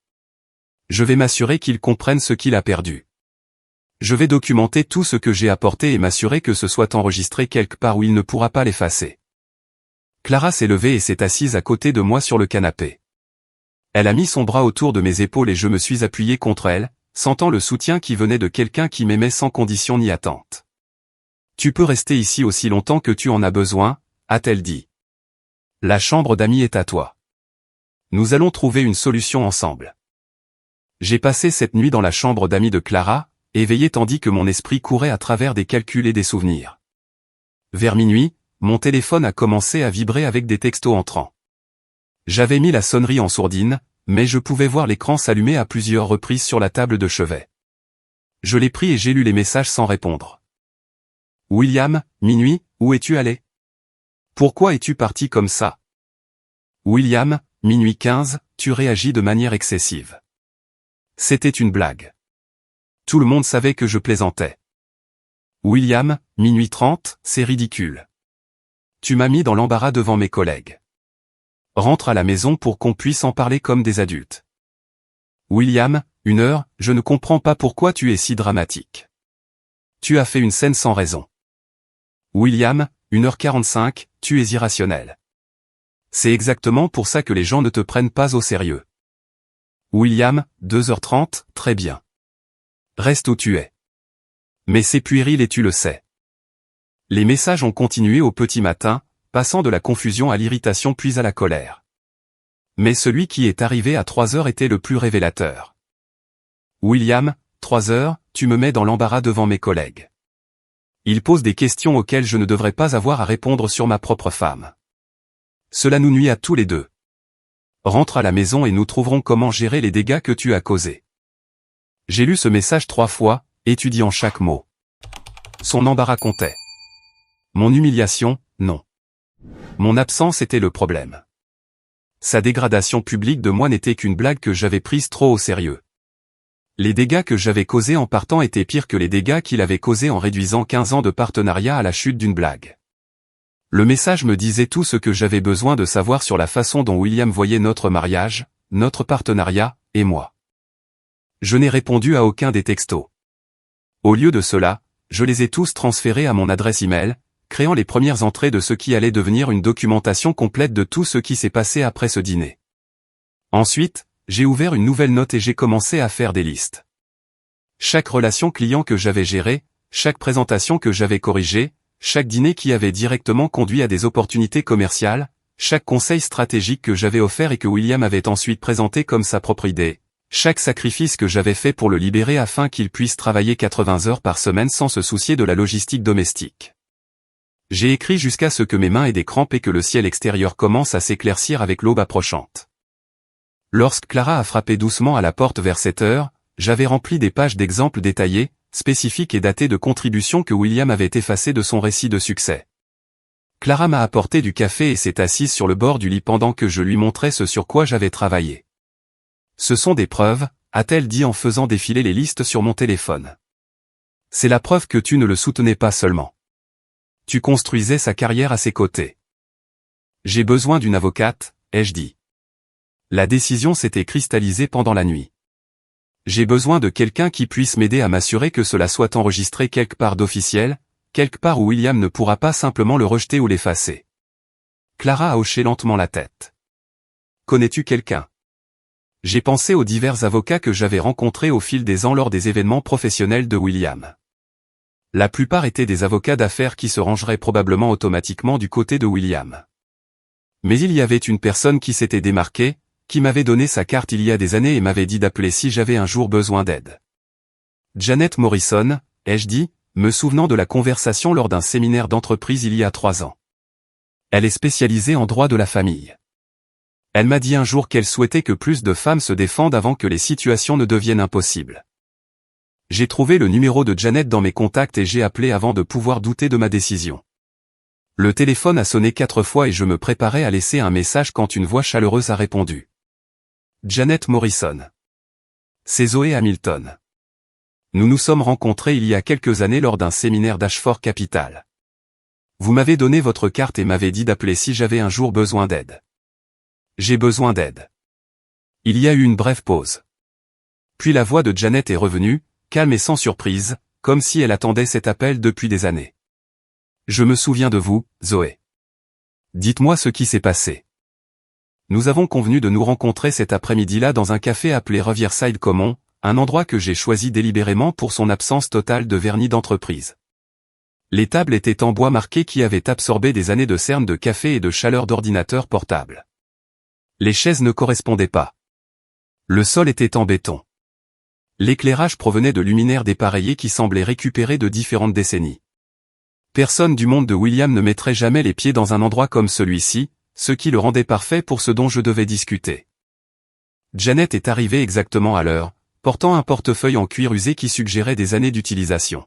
Je vais m'assurer qu'il comprenne ce qu'il a perdu. Je vais documenter tout ce que j'ai apporté et m'assurer que ce soit enregistré quelque part où il ne pourra pas l'effacer. Clara s'est levée et s'est assise à côté de moi sur le canapé. Elle a mis son bras autour de mes épaules et je me suis appuyé contre elle, sentant le soutien qui venait de quelqu'un qui m'aimait sans condition ni attente. Tu peux rester ici aussi longtemps que tu en as besoin, a-t-elle dit. La chambre d'amis est à toi. Nous allons trouver une solution ensemble. J'ai passé cette nuit dans la chambre d'amis de Clara, éveillé tandis que mon esprit courait à travers des calculs et des souvenirs. Vers minuit, mon téléphone a commencé à vibrer avec des textos entrants. J'avais mis la sonnerie en sourdine, mais je pouvais voir l'écran s'allumer à plusieurs reprises sur la table de chevet. Je l'ai pris et j'ai lu les messages sans répondre. William, minuit, où es-tu allé? Pourquoi es-tu parti comme ça? William, minuit 15, tu réagis de manière excessive. C'était une blague. Tout le monde savait que je plaisantais. William, minuit 30, c'est ridicule. Tu m'as mis dans l'embarras devant mes collègues. Rentre à la maison pour qu'on puisse en parler comme des adultes. William, 1 heure, je ne comprends pas pourquoi tu es si dramatique. Tu as fait une scène sans raison. William, 1h45, tu es irrationnel. C'est exactement pour ça que les gens ne te prennent pas au sérieux. William, 2h30, très bien. Reste où tu es. Mais c'est puéril et tu le sais. Les messages ont continué au petit matin, passant de la confusion à l'irritation puis à la colère. Mais celui qui est arrivé à 3 heures était le plus révélateur. William, 3 heures, tu me mets dans l'embarras devant mes collègues. Ils posent des questions auxquelles je ne devrais pas avoir à répondre sur ma propre femme. Cela nous nuit à tous les deux. rentre à la maison et nous trouverons comment gérer les dégâts que tu as causés. J'ai lu ce message 3 fois, étudiant chaque mot. Son embarras comptait. Mon humiliation, non. Mon absence était le problème. Sa dégradation publique de moi n'était qu'une blague que j'avais prise trop au sérieux. Les dégâts que j'avais causés en partant étaient pires que les dégâts qu'il avait causés en réduisant 15 ans de partenariat à la chute d'une blague. Le message me disait tout ce que j'avais besoin de savoir sur la façon dont William voyait notre mariage, notre partenariat, et moi. Je n'ai répondu à aucun des textos. Au lieu de cela, je les ai tous transférés à mon adresse email, créant les premières entrées de ce qui allait devenir une documentation complète de tout ce qui s'est passé après ce dîner. Ensuite, j'ai ouvert une nouvelle note et j'ai commencé à faire des listes. Chaque relation client que j'avais gérée, chaque présentation que j'avais corrigée, chaque dîner qui avait directement conduit à des opportunités commerciales, chaque conseil stratégique que j'avais offert et que William avait ensuite présenté comme sa propre idée, chaque sacrifice que j'avais fait pour le libérer afin qu'il puisse travailler 80 heures par semaine sans se soucier de la logistique domestique. J'ai écrit jusqu'à ce que mes mains aient des crampes et que le ciel extérieur commence à s'éclaircir avec l'aube approchante. Lorsque Clara a frappé doucement à la porte vers 7 heures, j'avais rempli des pages d'exemples détaillés, spécifiques et datés de contributions que William avait effacées de son récit de succès. Clara m'a apporté du café et s'est assise sur le bord du lit pendant que je lui montrais ce sur quoi j'avais travaillé. Ce sont des preuves, a-t-elle dit en faisant défiler les listes sur mon téléphone. C'est la preuve que tu ne le soutenais pas seulement. Tu construisais sa carrière à ses côtés. J'ai besoin d'une avocate, ai-je dit. La décision s'était cristallisée pendant la nuit. J'ai besoin de quelqu'un qui puisse m'aider à m'assurer que cela soit enregistré quelque part d'officiel, quelque part où William ne pourra pas simplement le rejeter ou l'effacer. Clara a hoché lentement la tête. Connais-tu quelqu'un? J'ai pensé aux divers avocats que j'avais rencontrés au fil des ans lors des événements professionnels de William. La plupart étaient des avocats d'affaires qui se rangeraient probablement automatiquement du côté de William. Mais il y avait une personne qui s'était démarquée, qui m'avait donné sa carte il y a des années et m'avait dit d'appeler si j'avais un jour besoin d'aide. Janet Morrison, ai-je dit, me souvenant de la conversation lors d'un séminaire d'entreprise il y a 3 ans. Elle est spécialisée en droit de la famille. Elle m'a dit un jour qu'elle souhaitait que plus de femmes se défendent avant que les situations ne deviennent impossibles. J'ai trouvé le numéro de Janet dans mes contacts et j'ai appelé avant de pouvoir douter de ma décision. Le téléphone a sonné 4 fois et je me préparais à laisser un message quand une voix chaleureuse a répondu. Janet Morrison. C'est Zoé Hamilton. Nous nous sommes rencontrés il y a quelques années lors d'un séminaire d'Ashford Capital. Vous m'avez donné votre carte et m'avez dit d'appeler si j'avais un jour besoin d'aide. J'ai besoin d'aide. Il y a eu une brève pause. Puis la voix de Janet est revenue, calme et sans surprise, comme si elle attendait cet appel depuis des années. Je me souviens de vous, Zoé. Dites-moi ce qui s'est passé. Nous avons convenu de nous rencontrer cet après-midi-là dans un café appelé Riverside Common, un endroit que j'ai choisi délibérément pour son absence totale de vernis d'entreprise. Les tables étaient en bois marqué qui avaient absorbé des années de cernes de café et de chaleur d'ordinateur portable. Les chaises ne correspondaient pas. Le sol était en béton. L'éclairage provenait de luminaires dépareillés qui semblaient récupérés de différentes décennies. Personne du monde de William ne mettrait jamais les pieds dans un endroit comme celui-ci, ce qui le rendait parfait pour ce dont je devais discuter. Janet est arrivée exactement à l'heure, portant un portefeuille en cuir usé qui suggérait des années d'utilisation.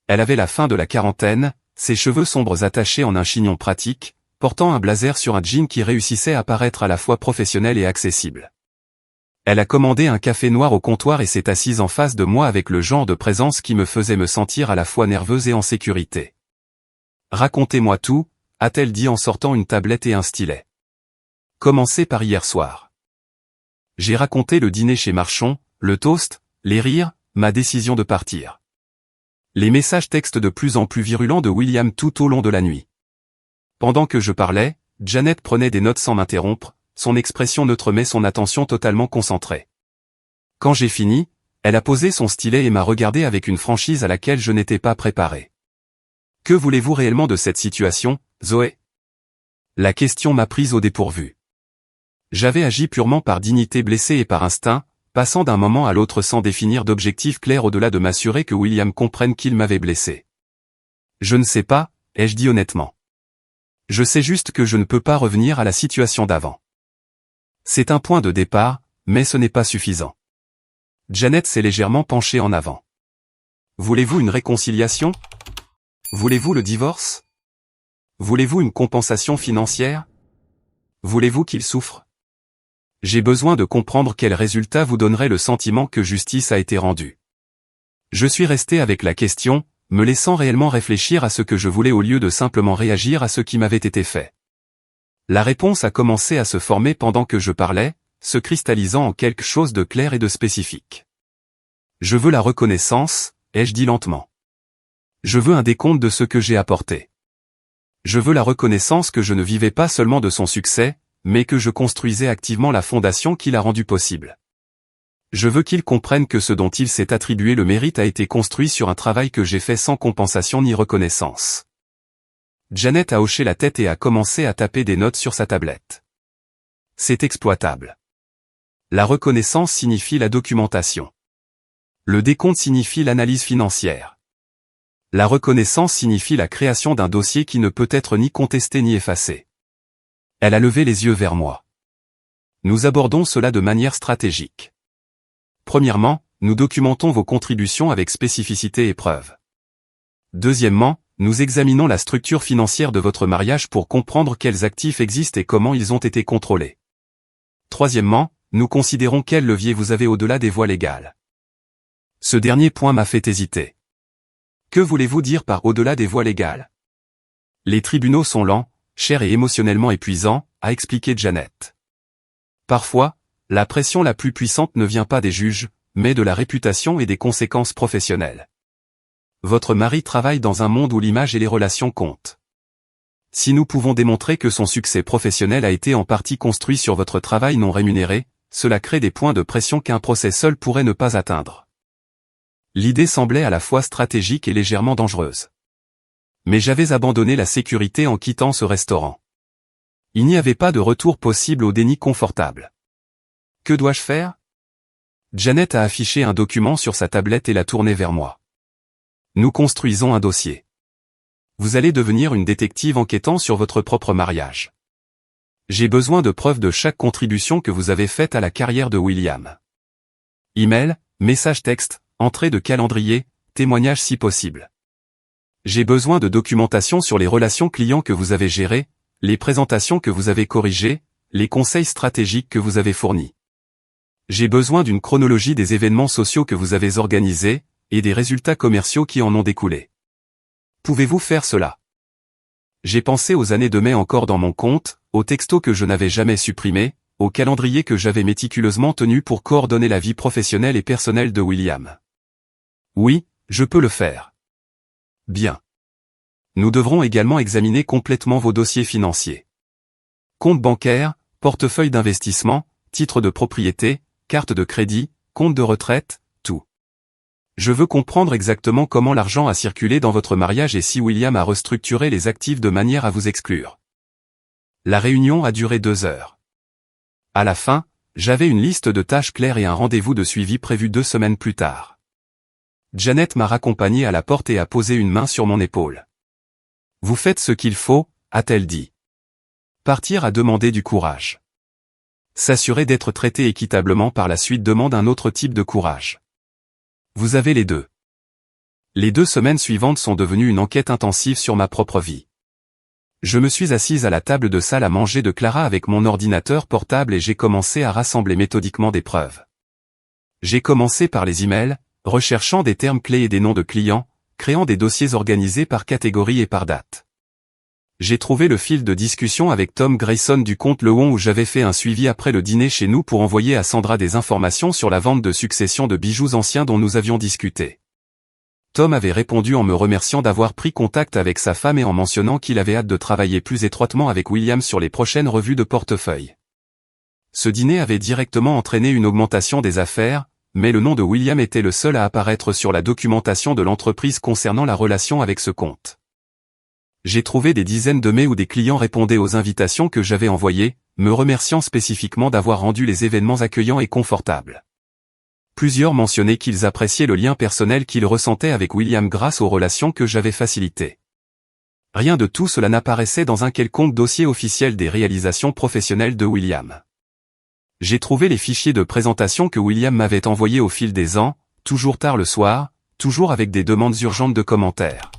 Elle avait la fin de la quarantaine, ses cheveux sombres attachés en un chignon pratique, portant un blazer sur un jean qui réussissait à paraître à la fois professionnel et accessible. Elle a commandé un café noir au comptoir et s'est assise en face de moi avec le genre de présence qui me faisait me sentir à la fois nerveuse et en sécurité. Racontez-moi tout, a-t-elle dit en sortant une tablette et un stylet. Commencez par hier soir. J'ai raconté le dîner chez Marchon, le toast, les rires, ma décision de partir. Les messages textes de plus en plus virulents de William tout au long de la nuit. Pendant que je parlais, Janet prenait des notes sans m'interrompre, son expression neutre mais son attention totalement concentrée. Quand j'ai fini, elle a posé son stylet et m'a regardé avec une franchise à laquelle je n'étais pas préparé. Que voulez-vous réellement de cette situation, Zoé? La question m'a prise au dépourvu. J'avais agi purement par dignité blessée et par instinct, passant d'un moment à l'autre sans définir d'objectif clair au-delà de m'assurer que William comprenne qu'il m'avait blessé. Je ne sais pas, ai-je dit honnêtement. Je sais juste que je ne peux pas revenir à la situation d'avant. C'est un point de départ, mais ce n'est pas suffisant. Janet s'est légèrement penchée en avant. Voulez-vous une réconciliation? Voulez-vous le divorce? Voulez-vous une compensation financière? Voulez-vous qu'il souffre? J'ai besoin de comprendre quel résultat vous donnerait le sentiment que justice a été rendue. Je suis resté avec la question, me laissant réellement réfléchir à ce que je voulais au lieu de simplement réagir à ce qui m'avait été fait. La réponse a commencé à se former pendant que je parlais, se cristallisant en quelque chose de clair et de spécifique. Je veux la reconnaissance, ai-je dit lentement. Je veux un décompte de ce que j'ai apporté. Je veux la reconnaissance que je ne vivais pas seulement de son succès, mais que je construisais activement la fondation qui l'a rendu possible. Je veux qu'il comprenne que ce dont il s'est attribué le mérite a été construit sur un travail que j'ai fait sans compensation ni reconnaissance. Janet a hoché la tête et a commencé à taper des notes sur sa tablette. C'est exploitable. La reconnaissance signifie la documentation. Le décompte signifie l'analyse financière. La reconnaissance signifie la création d'un dossier qui ne peut être ni contesté ni effacé. Elle a levé les yeux vers moi. Nous abordons cela de manière stratégique. Premièrement, nous documentons vos contributions avec spécificité et preuve. Deuxièmement, nous examinons la structure financière de votre mariage pour comprendre quels actifs existent et comment ils ont été contrôlés. Troisièmement, nous considérons quel levier vous avez au-delà des voies légales. Ce dernier point m'a fait hésiter. Que voulez-vous dire par au-delà des voies légales? Les tribunaux sont lents, chers et émotionnellement épuisants, a expliqué Janet. Parfois, la pression la plus puissante ne vient pas des juges, mais de la réputation et des conséquences professionnelles. Votre mari travaille dans un monde où l'image et les relations comptent. Si nous pouvons démontrer que son succès professionnel a été en partie construit sur votre travail non rémunéré, cela crée des points de pression qu'un procès seul pourrait ne pas atteindre. L'idée semblait à la fois stratégique et légèrement dangereuse. Mais j'avais abandonné la sécurité en quittant ce restaurant. Il n'y avait pas de retour possible au déni confortable. Que dois-je faire? Janet a affiché un document sur sa tablette et l'a tourné vers moi. Nous construisons un dossier. Vous allez devenir une détective enquêtant sur votre propre mariage. J'ai besoin de preuves de chaque contribution que vous avez faite à la carrière de William. Email, message texte, entrée de calendrier, témoignage si possible. J'ai besoin de documentation sur les relations clients que vous avez gérées, les présentations que vous avez corrigées, les conseils stratégiques que vous avez fournis. J'ai besoin d'une chronologie des événements sociaux que vous avez organisés, et des résultats commerciaux qui en ont découlé. Pouvez-vous faire cela? J'ai pensé aux années de mai encore dans mon compte, aux textos que je n'avais jamais supprimés, au calendrier que j'avais méticuleusement tenu pour coordonner la vie professionnelle et personnelle de William. Oui, je peux le faire. Bien. Nous devrons également examiner complètement vos dossiers financiers. Compte bancaire, portefeuille d'investissement, titre de propriété, carte de crédit, compte de retraite, tout. Je veux comprendre exactement comment l'argent a circulé dans votre mariage et si William a restructuré les actifs de manière à vous exclure. La réunion a duré 2 heures. À la fin, j'avais une liste de tâches claires et un rendez-vous de suivi prévu 2 semaines plus tard. Janet m'a raccompagné à la porte et a posé une main sur mon épaule. Vous faites ce qu'il faut, a-t-elle dit. Partir a demandé du courage. S'assurer d'être traité équitablement par la suite demande un autre type de courage. Vous avez les deux. Les 2 semaines suivantes sont devenues une enquête intensive sur ma propre vie. Je me suis assise à la table de salle à manger de Clara avec mon ordinateur portable et j'ai commencé à rassembler méthodiquement des preuves. J'ai commencé par les emails, recherchant des termes clés et des noms de clients, créant des dossiers organisés par catégorie et par date. J'ai trouvé le fil de discussion avec Tom Grayson du compte Lewon où j'avais fait un suivi après le dîner chez nous pour envoyer à Sandra des informations sur la vente de succession de bijoux anciens dont nous avions discuté. Tom avait répondu en me remerciant d'avoir pris contact avec sa femme et en mentionnant qu'il avait hâte de travailler plus étroitement avec William sur les prochaines revues de portefeuille. Ce dîner avait directement entraîné une augmentation des affaires, mais le nom de William était le seul à apparaître sur la documentation de l'entreprise concernant la relation avec ce compte. J'ai trouvé des dizaines de mails où des clients répondaient aux invitations que j'avais envoyées, me remerciant spécifiquement d'avoir rendu les événements accueillants et confortables. Plusieurs mentionnaient qu'ils appréciaient le lien personnel qu'ils ressentaient avec William grâce aux relations que j'avais facilitées. Rien de tout cela n'apparaissait dans un quelconque dossier officiel des réalisations professionnelles de William. J'ai trouvé les fichiers de présentation que William m'avait envoyés au fil des ans, toujours tard le soir, toujours avec des demandes urgentes de commentaires.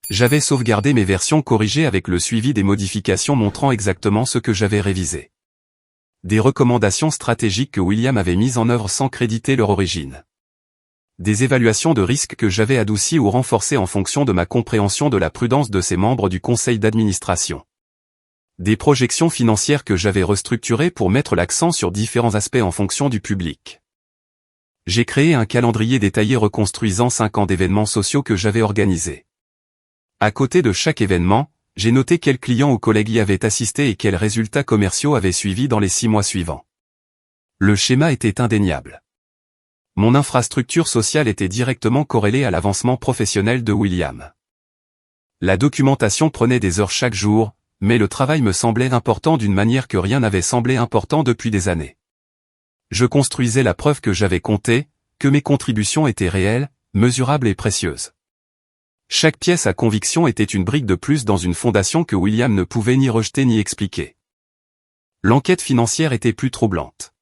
J'avais sauvegardé mes versions corrigées avec le suivi des modifications montrant exactement ce que j'avais révisé. Des recommandations stratégiques que William avait mises en œuvre sans créditer leur origine. Des évaluations de risque que j'avais adoucies ou renforcées en fonction de ma compréhension de la prudence de ses membres du conseil d'administration. Des projections financières que j'avais restructurées pour mettre l'accent sur différents aspects en fonction du public. J'ai créé un calendrier détaillé reconstruisant 5 ans d'événements sociaux que j'avais organisés. À côté de chaque événement, j'ai noté quels clients ou collègues y avaient assisté et quels résultats commerciaux avaient suivi dans les 6 mois suivants. Le schéma était indéniable. Mon infrastructure sociale était directement corrélée à l'avancement professionnel de William. La documentation prenait des heures chaque jour, mais le travail me semblait important d'une manière que rien n'avait semblé important depuis des années. Je construisais la preuve que j'avais compté, que mes contributions étaient réelles, mesurables et précieuses. Chaque pièce à conviction était une brique de plus dans une fondation que William ne pouvait ni rejeter ni expliquer. L'enquête financière était plus troublante.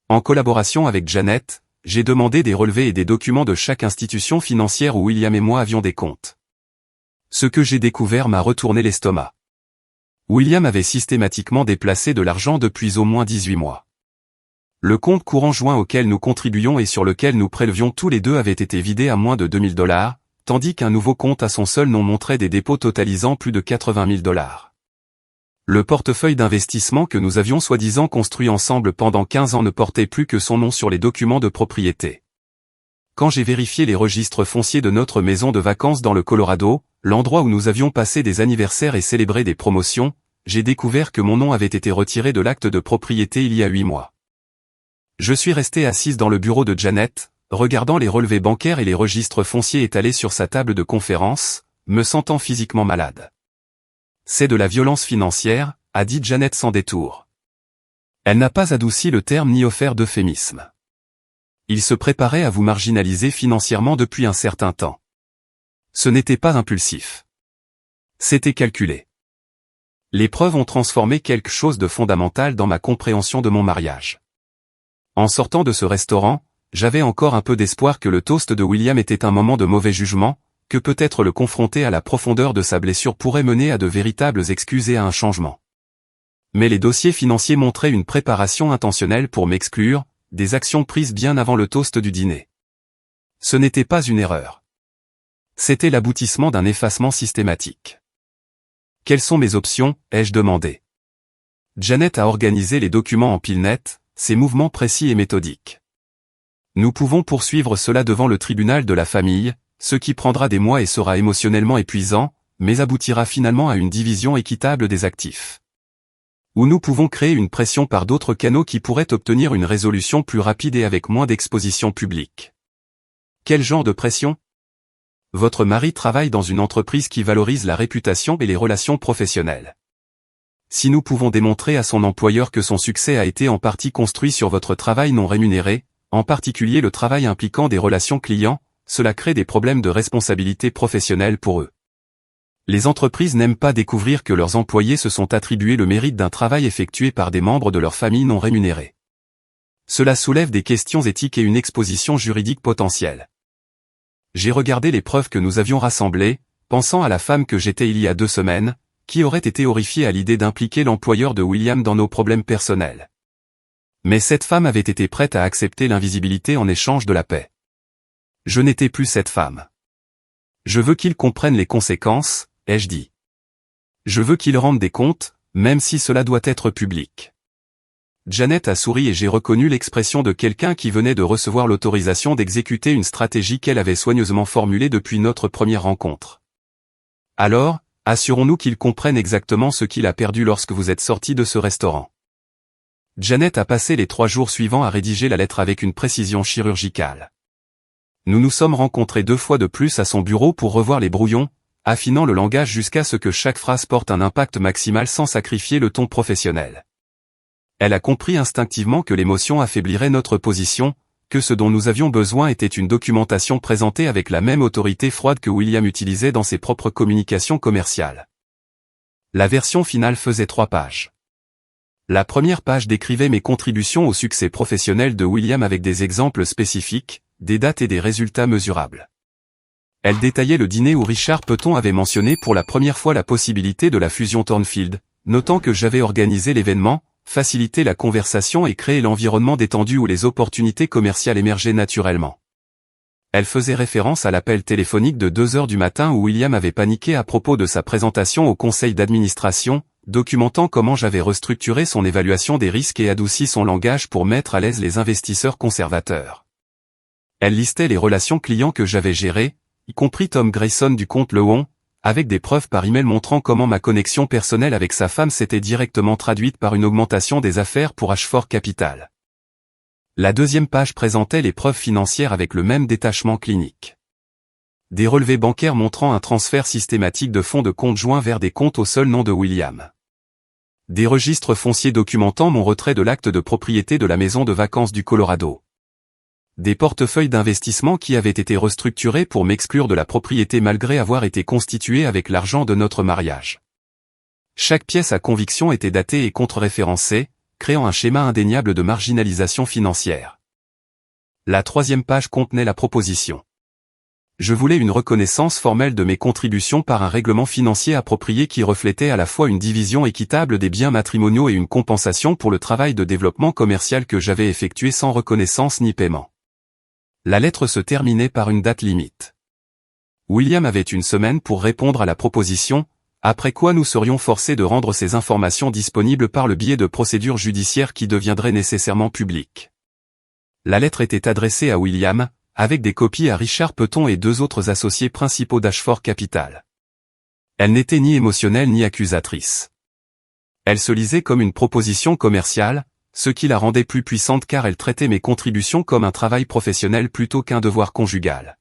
En collaboration avec Janet, j'ai demandé des relevés et des documents de chaque institution financière où William et moi avions des comptes. Ce que j'ai découvert m'a retourné l'estomac. William avait systématiquement déplacé de l'argent depuis au moins 18 mois. Le compte courant joint auquel nous contribuions et sur lequel nous prélevions tous les deux avait été vidé à moins de $2000, tandis qu'un nouveau compte à son seul nom montrait des dépôts totalisant plus de $80 000. Le portefeuille d'investissement que nous avions soi-disant construit ensemble pendant 15 ans ne portait plus que son nom sur les documents de propriété. Quand j'ai vérifié les registres fonciers de notre maison de vacances dans le Colorado, l'endroit où nous avions passé des anniversaires et célébré des promotions, j'ai découvert que mon nom avait été retiré de l'acte de propriété il y a 8 mois. Je suis resté assise dans le bureau de Janet, regardant les relevés bancaires et les registres fonciers étalés sur sa table de conférence, me sentant physiquement malade. C'est de la violence financière, a dit Janet sans détour. Elle n'a pas adouci le terme ni offert d'euphémisme. Il se préparait à vous marginaliser financièrement depuis un certain temps. Ce n'était pas impulsif. C'était calculé. Les preuves ont transformé quelque chose de fondamental dans ma compréhension de mon mariage. En sortant de ce restaurant, j'avais encore un peu d'espoir que le toast de William était un moment de mauvais jugement, que peut-être le confronter à la profondeur de sa blessure pourrait mener à de véritables excuses et à un changement. Mais les dossiers financiers montraient une préparation intentionnelle pour m'exclure, des actions prises bien avant le toast du dîner. Ce n'était pas une erreur. C'était l'aboutissement d'un effacement systématique. Quelles sont mes options, ai-je demandé. Janet a organisé les documents en pile nette, ses mouvements précis et méthodiques. Nous pouvons poursuivre cela devant le tribunal de la famille, ce qui prendra des mois et sera émotionnellement épuisant, mais aboutira finalement à une division équitable des actifs. Ou nous pouvons créer une pression par d'autres canaux qui pourraient obtenir une résolution plus rapide et avec moins d'exposition publique. Quel genre de pression ? Votre mari travaille dans une entreprise qui valorise la réputation et les relations professionnelles. Si nous pouvons démontrer à son employeur que son succès a été en partie construit sur votre travail non rémunéré, en particulier le travail impliquant des relations clients, cela crée des problèmes de responsabilité professionnelle pour eux. Les entreprises n'aiment pas découvrir que leurs employés se sont attribués le mérite d'un travail effectué par des membres de leur famille non rémunérés. Cela soulève des questions éthiques et une exposition juridique potentielle. J'ai regardé les preuves que nous avions rassemblées, pensant à la femme que j'étais il y a 2 semaines, qui aurait été horrifiée à l'idée d'impliquer l'employeur de William dans nos problèmes personnels. Mais cette femme avait été prête à accepter l'invisibilité en échange de la paix. Je n'étais plus cette femme. Je veux qu'ils comprennent les conséquences, ai-je dit. Je veux qu'ils rendent des comptes, même si cela doit être public. Janet a souri et j'ai reconnu l'expression de quelqu'un qui venait de recevoir l'autorisation d'exécuter une stratégie qu'elle avait soigneusement formulée depuis notre première rencontre. Alors, assurons-nous qu'ils comprennent exactement ce qu'il a perdu lorsque vous êtes sortis de ce restaurant. Janet a passé les 3 jours suivants à rédiger la lettre avec une précision chirurgicale. Nous nous sommes rencontrés 2 fois de plus à son bureau pour revoir les brouillons, affinant le langage jusqu'à ce que chaque phrase porte un impact maximal sans sacrifier le ton professionnel. Elle a compris instinctivement que l'émotion affaiblirait notre position, que ce dont nous avions besoin était une documentation présentée avec la même autorité froide que William utilisait dans ses propres communications commerciales. La version finale faisait 3 pages. La première page décrivait mes contributions au succès professionnel de William avec des exemples spécifiques, des dates et des résultats mesurables. Elle détaillait le dîner où Richard Peton avait mentionné pour la première fois la possibilité de la fusion Thornfield, notant que j'avais organisé l'événement, facilité la conversation et créé l'environnement détendu où les opportunités commerciales émergeaient naturellement. Elle faisait référence à l'appel téléphonique de 2 heures du matin où William avait paniqué à propos de sa présentation au conseil d'administration, documentant comment j'avais restructuré son évaluation des risques et adouci son langage pour mettre à l'aise les investisseurs conservateurs. Elle listait les relations clients que j'avais gérées, y compris Tom Grayson du compte Lewon, avec des preuves par email montrant comment ma connexion personnelle avec sa femme s'était directement traduite par une augmentation des affaires pour Ashford Capital. La deuxième page présentait les preuves financières avec le même détachement clinique. Des relevés bancaires montrant un transfert systématique de fonds de compte joints vers des comptes au seul nom de William. Des registres fonciers documentant mon retrait de l'acte de propriété de la maison de vacances du Colorado. Des portefeuilles d'investissement qui avaient été restructurés pour m'exclure de la propriété malgré avoir été constitués avec l'argent de notre mariage. Chaque pièce à conviction était datée et contre-référencée, créant un schéma indéniable de marginalisation financière. La troisième page contenait la proposition. Je voulais une reconnaissance formelle de mes contributions par un règlement financier approprié qui reflétait à la fois une division équitable des biens matrimoniaux et une compensation pour le travail de développement commercial que j'avais effectué sans reconnaissance ni paiement. La lettre se terminait par une date limite. William avait une semaine pour répondre à la proposition, après quoi nous serions forcés de rendre ces informations disponibles par le biais de procédures judiciaires qui deviendraient nécessairement publiques. La lettre était adressée à William, avec des copies à Richard Peton et 2 autres associés principaux d'Ashford Capital. Elle n'était ni émotionnelle ni accusatrice. Elle se lisait comme une proposition commerciale, ce qui la rendait plus puissante car elle traitait mes contributions comme un travail professionnel plutôt qu'un devoir conjugal.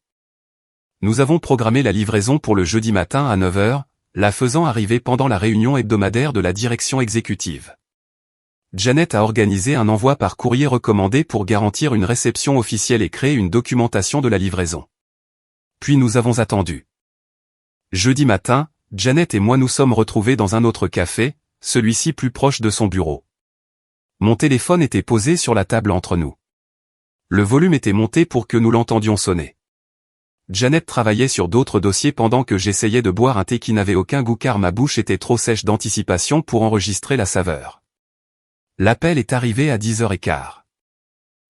Nous avons programmé la livraison pour le jeudi matin à 9 heures, la faisant arriver pendant la réunion hebdomadaire de la direction exécutive. Janet a organisé un envoi par courrier recommandé pour garantir une réception officielle et créer une documentation de la livraison. Puis nous avons attendu. Jeudi matin, Janet et moi nous sommes retrouvés dans un autre café, celui-ci plus proche de son bureau. Mon téléphone était posé sur la table entre nous. Le volume était monté pour que nous l'entendions sonner. Janet travaillait sur d'autres dossiers pendant que j'essayais de boire un thé qui n'avait aucun goût car ma bouche était trop sèche d'anticipation pour enregistrer la saveur. L'appel est arrivé à 10h15.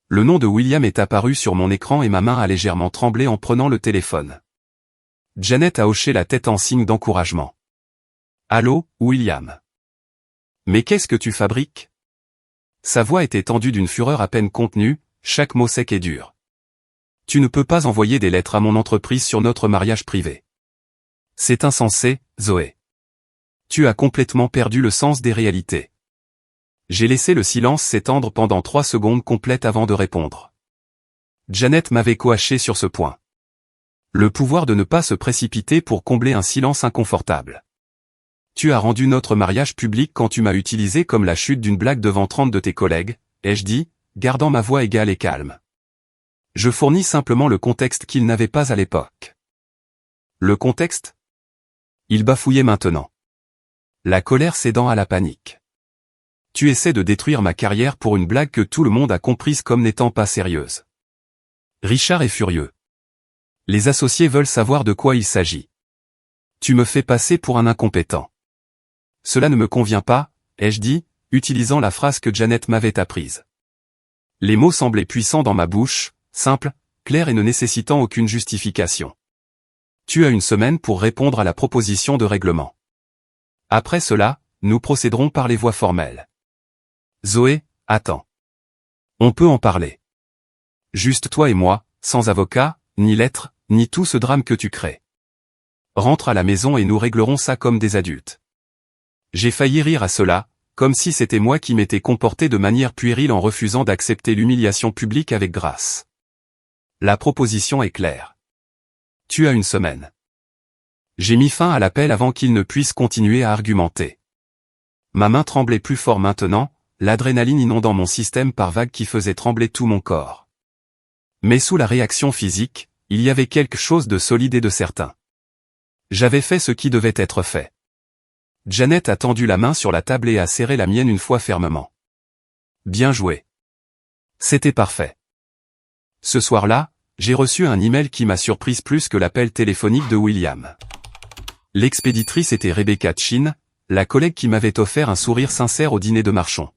Le nom de William est apparu sur mon écran et ma main a légèrement tremblé en prenant le téléphone. Janet a hoché la tête en signe d'encouragement. « Allô, William. Mais qu'est-ce que tu fabriques ?» Sa voix était tendue d'une fureur à peine contenue, chaque mot sec et dur. « Tu ne peux pas envoyer des lettres à mon entreprise sur notre mariage privé. C'est insensé, Zoé. Tu as complètement perdu le sens des réalités. » J'ai laissé le silence s'étendre pendant 3 secondes complètes avant de répondre. Janet m'avait coaché sur ce point. Le pouvoir de ne pas se précipiter pour combler un silence inconfortable. Tu as rendu notre mariage public quand tu m'as utilisé comme la chute d'une blague devant 30 de tes collègues, ai-je dit, gardant ma voix égale et calme. Je fournis simplement le contexte qu'il n'avait pas à l'époque. Le contexte ? Il bafouillait maintenant. La colère cédant à la panique. Tu essaies de détruire ma carrière pour une blague que tout le monde a comprise comme n'étant pas sérieuse. Richard est furieux. Les associés veulent savoir de quoi il s'agit. Tu me fais passer pour un incompétent. Cela ne me convient pas, ai-je dit, utilisant la phrase que Janet m'avait apprise. Les mots semblaient puissants dans ma bouche, simples, clairs et ne nécessitant aucune justification. Tu as une semaine pour répondre à la proposition de règlement. Après cela, nous procéderons par les voies formelles. Zoé, attends. On peut en parler. Juste toi et moi, sans avocat, ni lettre, ni tout ce drame que tu crées. Rentre à la maison et nous réglerons ça comme des adultes. J'ai failli rire à cela, comme si c'était moi qui m'étais comporté de manière puérile en refusant d'accepter l'humiliation publique avec grâce. La proposition est claire. Tu as une semaine. J'ai mis fin à l'appel avant qu'il ne puisse continuer à argumenter. Ma main tremblait plus fort maintenant, l'adrénaline inondant mon système par vagues qui faisaient trembler tout mon corps. Mais sous la réaction physique, il y avait quelque chose de solide et de certain. J'avais fait ce qui devait être fait. Janet a tendu la main sur la table et a serré la mienne une fois fermement. Bien joué. C'était parfait. Ce soir-là, j'ai reçu un email qui m'a surprise plus que l'appel téléphonique de William. L'expéditrice était Rebecca Chin, la collègue qui m'avait offert un sourire sincère au dîner de Marchon.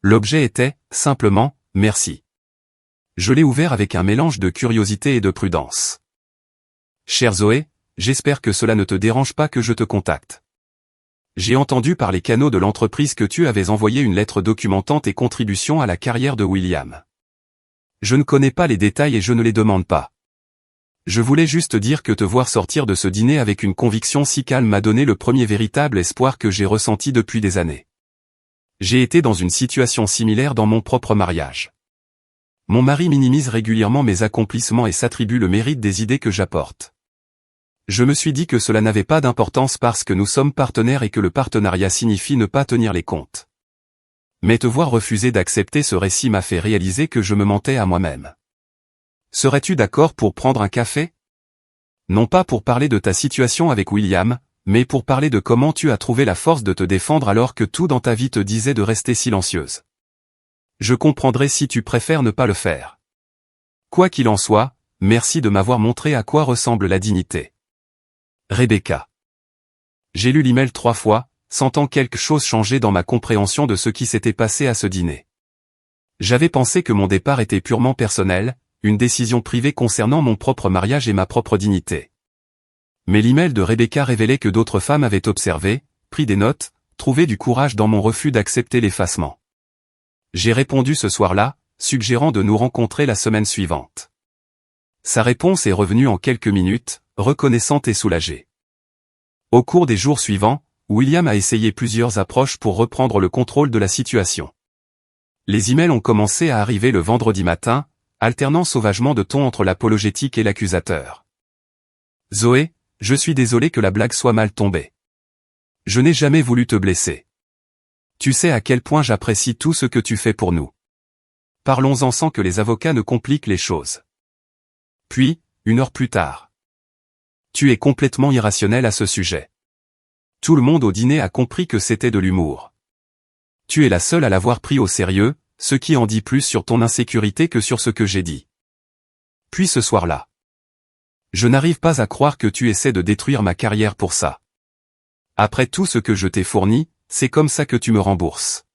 L'objet était, simplement, merci. Je l'ai ouvert avec un mélange de curiosité et de prudence. Chère Zoé, j'espère que cela ne te dérange pas que je te contacte. J'ai entendu par les canaux de l'entreprise que tu avais envoyé une lettre documentant tes contributions à la carrière de William. Je ne connais pas les détails et je ne les demande pas. Je voulais juste dire que te voir sortir de ce dîner avec une conviction si calme m'a donné le premier véritable espoir que j'ai ressenti depuis des années. J'ai été dans une situation similaire dans mon propre mariage. Mon mari minimise régulièrement mes accomplissements et s'attribue le mérite des idées que j'apporte. Je me suis dit que cela n'avait pas d'importance parce que nous sommes partenaires et que le partenariat signifie ne pas tenir les comptes. Mais te voir refuser d'accepter ce récit m'a fait réaliser que je me mentais à moi-même. Serais-tu d'accord pour prendre un café? Non pas pour parler de ta situation avec William, mais pour parler de comment tu as trouvé la force de te défendre alors que tout dans ta vie te disait de rester silencieuse. Je comprendrai si tu préfères ne pas le faire. Quoi qu'il en soit, merci de m'avoir montré à quoi ressemble la dignité. Rebecca. J'ai lu l'email 3 fois, sentant quelque chose changer dans ma compréhension de ce qui s'était passé à ce dîner. J'avais pensé que mon départ était purement personnel, une décision privée concernant mon propre mariage et ma propre dignité. Mais l'email de Rebecca révélait que d'autres femmes avaient observé, pris des notes, trouvé du courage dans mon refus d'accepter l'effacement. J'ai répondu ce soir-là, suggérant de nous rencontrer la semaine suivante. Sa réponse est revenue en quelques minutes, reconnaissante et soulagée. Au cours des jours suivants, William a essayé plusieurs approches pour reprendre le contrôle de la situation. Les emails ont commencé à arriver le vendredi matin, alternant sauvagement de ton entre l'apologétique et l'accusateur. Zoé, je suis désolé que la blague soit mal tombée. Je n'ai jamais voulu te blesser. Tu sais à quel point j'apprécie tout ce que tu fais pour nous. Parlons-en sans que les avocats ne compliquent les choses. Puis, 1 heure plus tard. Tu es complètement irrationnel à ce sujet. Tout le monde au dîner a compris que c'était de l'humour. Tu es la seule à l'avoir pris au sérieux, ce qui en dit plus sur ton insécurité que sur ce que j'ai dit. Puis ce soir-là. Je n'arrive pas à croire que tu essaies de détruire ma carrière pour ça. Après tout ce que je t'ai fourni, c'est comme ça que tu me rembourses.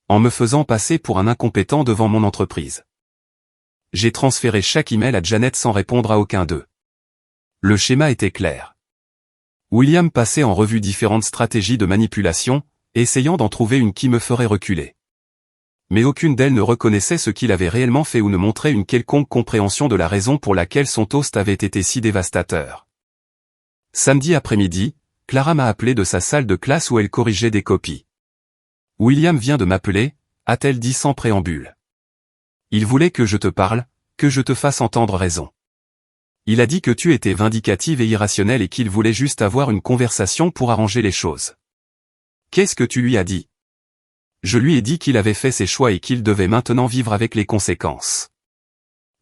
En me faisant passer pour un incompétent devant mon entreprise. J'ai transféré chaque email à Janet sans répondre à aucun d'eux. Le schéma était clair. William passait en revue différentes stratégies de manipulation, essayant d'en trouver une qui me ferait reculer. Mais aucune d'elles ne reconnaissait ce qu'il avait réellement fait ou ne montrait une quelconque compréhension de la raison pour laquelle son toast avait été si dévastateur. Samedi après-midi, Clara m'a appelé de sa salle de classe où elle corrigeait des copies. William vient de m'appeler, a-t-elle dit sans préambule. Il voulait que je te parle, que je te fasse entendre raison. Il a dit que tu étais vindicative et irrationnelle et qu'il voulait juste avoir une conversation pour arranger les choses. Qu'est-ce que tu lui as dit? Je lui ai dit qu'il avait fait ses choix et qu'il devait maintenant vivre avec les conséquences.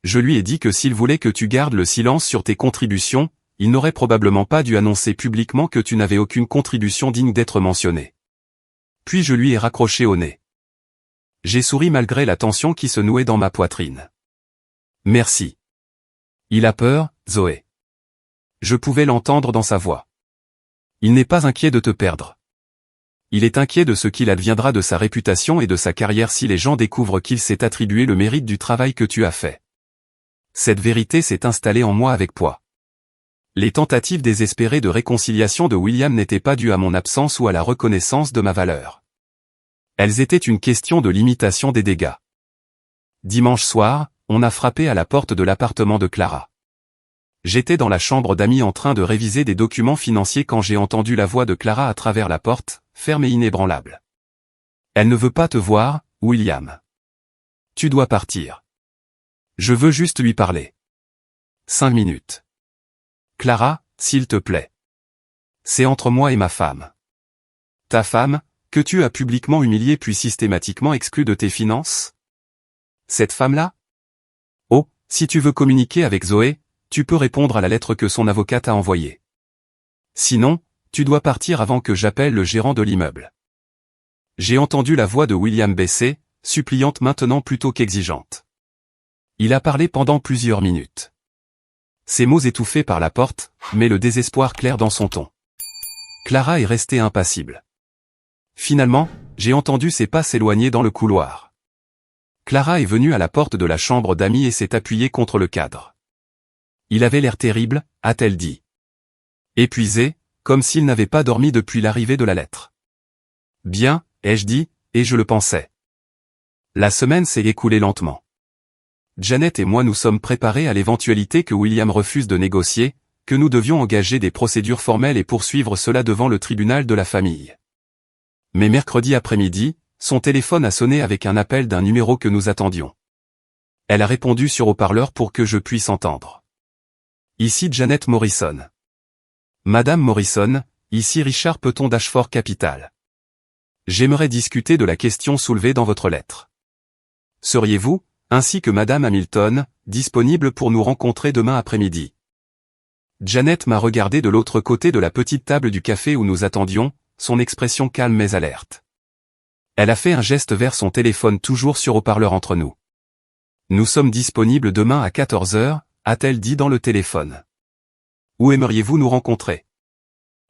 Je lui ai dit que s'il voulait que tu gardes le silence sur tes contributions, il n'aurait probablement pas dû annoncer publiquement que tu n'avais aucune contribution digne d'être mentionnée. Puis je lui ai raccroché au nez. J'ai souri malgré la tension qui se nouait dans ma poitrine. Merci. Il a peur, Zoé. Je pouvais l'entendre dans sa voix. Il n'est pas inquiet de te perdre. Il est inquiet de ce qu'il adviendra de sa réputation et de sa carrière si les gens découvrent qu'il s'est attribué le mérite du travail que tu as fait. Cette vérité s'est installée en moi avec poids. Les tentatives désespérées de réconciliation de William n'étaient pas dues à mon absence ou à la reconnaissance de ma valeur. Elles étaient une question de limitation des dégâts. Dimanche soir, on a frappé à la porte de l'appartement de Clara. J'étais dans la chambre d'amis en train de réviser des documents financiers quand j'ai entendu la voix de Clara à travers la porte, ferme et inébranlable. Elle ne veut pas te voir, William. Tu dois partir. Je veux juste lui parler. 5 minutes. Clara, s'il te plaît. C'est entre moi et ma femme. Ta femme, que tu as publiquement humiliée puis systématiquement exclue de tes finances? Cette femme-là? Oh, si tu veux communiquer avec Zoé, tu peux répondre à la lettre que son avocate a envoyée. Sinon, tu dois partir avant que j'appelle le gérant de l'immeuble. J'ai entendu la voix de William baisser, suppliante maintenant plutôt qu'exigeante. Il a parlé pendant plusieurs minutes. Ses mots étouffés par la porte, mais le désespoir clair dans son ton. Clara est restée impassible. Finalement, j'ai entendu ses pas s'éloigner dans le couloir. Clara est venue à la porte de la chambre d'amis et s'est appuyée contre le cadre. Il avait l'air terrible, a-t-elle dit. Épuisé, comme s'il n'avait pas dormi depuis l'arrivée de la lettre. Bien, ai-je dit, et je le pensais. La semaine s'est écoulée lentement. Janet et moi nous sommes préparés à l'éventualité que William refuse de négocier, que nous devions engager des procédures formelles et poursuivre cela devant le tribunal de la famille. Mais mercredi après-midi, son téléphone a sonné avec un appel d'un numéro que nous attendions. Elle a répondu sur haut-parleur pour que je puisse entendre. Ici Janet Morrison. Madame Morrison, ici Richard Peton d'Ashford Capital. J'aimerais discuter de la question soulevée dans votre lettre. Seriez-vous, ainsi que Madame Hamilton, disponible pour nous rencontrer demain après-midi? Janet m'a regardé de l'autre côté de la petite table du café où nous attendions, son expression calme mais alerte. Elle a fait un geste vers son téléphone toujours sur haut-parleur entre nous. Nous sommes disponibles demain à 14 h, a-t-elle dit dans le téléphone. Où aimeriez-vous nous rencontrer?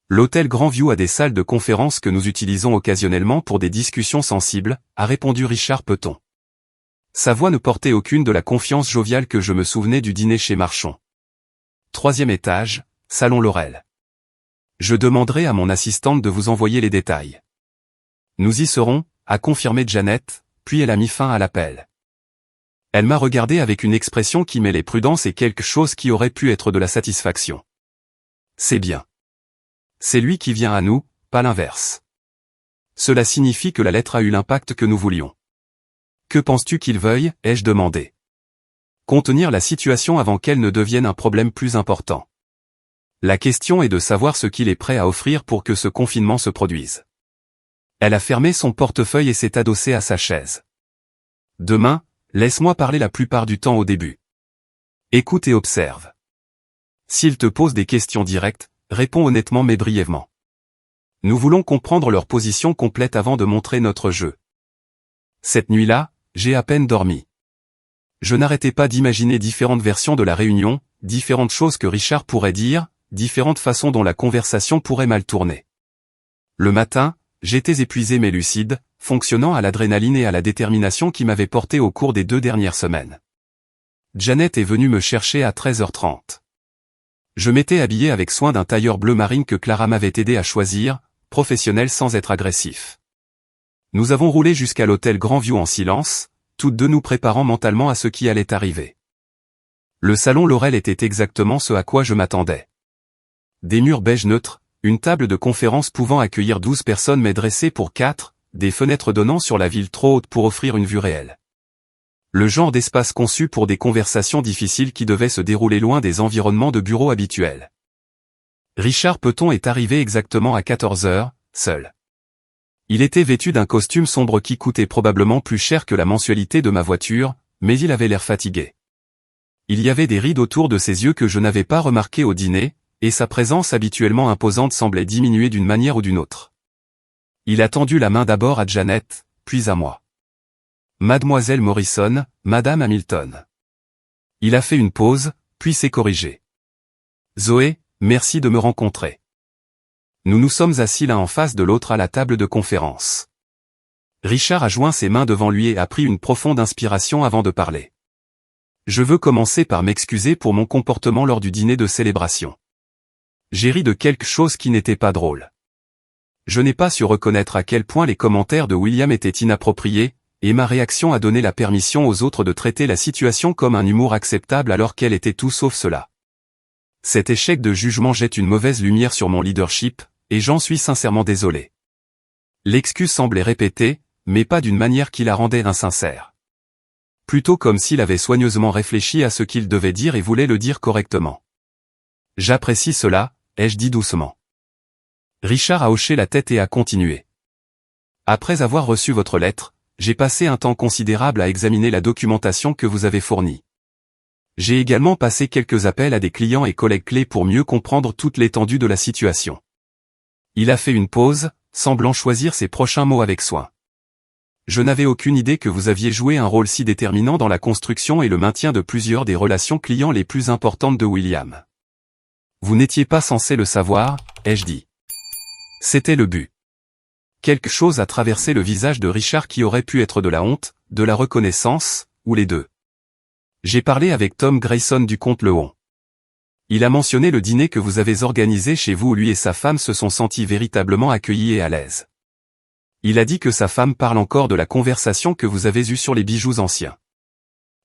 L'hôtel Grandview a des salles de conférence que nous utilisons occasionnellement pour des discussions sensibles, a répondu Richard Peton. Sa voix ne portait aucune de la confiance joviale que je me souvenais du dîner chez Marchon. 3e étage, salon Laurel. Je demanderai à mon assistante de vous envoyer les détails. Nous y serons, a confirmé Janet, puis elle a mis fin à l'appel. Elle m'a regardé avec une expression qui mêlait prudence et quelque chose qui aurait pu être de la satisfaction. C'est bien. C'est lui qui vient à nous, pas l'inverse. Cela signifie que la lettre a eu l'impact que nous voulions. Que penses-tu qu'il veuille, ai-je demandé. Contenir la situation avant qu'elle ne devienne un problème plus important. La question est de savoir ce qu'il est prêt à offrir pour que ce confinement se produise. Elle a fermé son portefeuille et s'est adossée à sa chaise. Demain, laisse-moi parler la plupart du temps au début. Écoute et observe. S'il te pose des questions directes, réponds honnêtement mais brièvement. Nous voulons comprendre leur position complète avant de montrer notre jeu. Cette nuit-là, j'ai à peine dormi. Je n'arrêtais pas d'imaginer différentes versions de la réunion, différentes choses que Richard pourrait dire, différentes façons dont la conversation pourrait mal tourner. Le matin, j'étais épuisé mais lucide, fonctionnant à l'adrénaline et à la détermination qui m'avait porté au cours des 2 dernières semaines. Janet est venue me chercher à 13h30. Je m'étais habillé avec soin d'un tailleur bleu marine que Clara m'avait aidé à choisir, professionnel sans être agressif. Nous avons roulé jusqu'à l'hôtel Grandview en silence, toutes deux nous préparant mentalement à ce qui allait arriver. Le salon Laurel était exactement ce à quoi je m'attendais. Des murs beige neutres, une table de conférence pouvant accueillir 12 personnes mais dressée pour 4, des fenêtres donnant sur la ville trop haute pour offrir une vue réelle. Le genre d'espace conçu pour des conversations difficiles qui devaient se dérouler loin des environnements de bureaux habituels. Richard Peton est arrivé exactement à 14 h, seul. Il était vêtu d'un costume sombre qui coûtait probablement plus cher que la mensualité de ma voiture, mais il avait l'air fatigué. Il y avait des rides autour de ses yeux que je n'avais pas remarquées au dîner, et sa présence habituellement imposante semblait diminuer d'une manière ou d'une autre. Il a tendu la main d'abord à Janet, puis à moi. Mademoiselle Morrison, Madame Hamilton. Il a fait une pause, puis s'est corrigé. Zoé, merci de me rencontrer. Nous nous sommes assis l'un en face de l'autre à la table de conférence. Richard a joint ses mains devant lui et a pris une profonde inspiration avant de parler. Je veux commencer par m'excuser pour mon comportement lors du dîner de célébration. J'ai ri de quelque chose qui n'était pas drôle. Je n'ai pas su reconnaître à quel point les commentaires de William étaient inappropriés, et ma réaction a donné la permission aux autres de traiter la situation comme un humour acceptable alors qu'elle était tout sauf cela. Cet échec de jugement jette une mauvaise lumière sur mon leadership, et j'en suis sincèrement désolé. L'excuse semblait répétée, mais pas d'une manière qui la rendait insincère. Plutôt comme s'il avait soigneusement réfléchi à ce qu'il devait dire et voulait le dire correctement. J'apprécie cela, ai-je dit doucement. Richard a hoché la tête et a continué. Après avoir reçu votre lettre, j'ai passé un temps considérable à examiner la documentation que vous avez fournie. J'ai également passé quelques appels à des clients et collègues clés pour mieux comprendre toute l'étendue de la situation. Il a fait une pause, semblant choisir ses prochains mots avec soin. Je n'avais aucune idée que vous aviez joué un rôle si déterminant dans la construction et le maintien de plusieurs des relations clients les plus importantes de William. Vous n'étiez pas censé le savoir, ai-je dit. C'était le but. Quelque chose a traversé le visage de Richard qui aurait pu être de la honte, de la reconnaissance, ou les deux. J'ai parlé avec Tom Grayson du Comte Lehon. Il a mentionné le dîner que vous avez organisé chez vous où lui et sa femme se sont sentis véritablement accueillis et à l'aise. Il a dit que sa femme parle encore de la conversation que vous avez eue sur les bijoux anciens.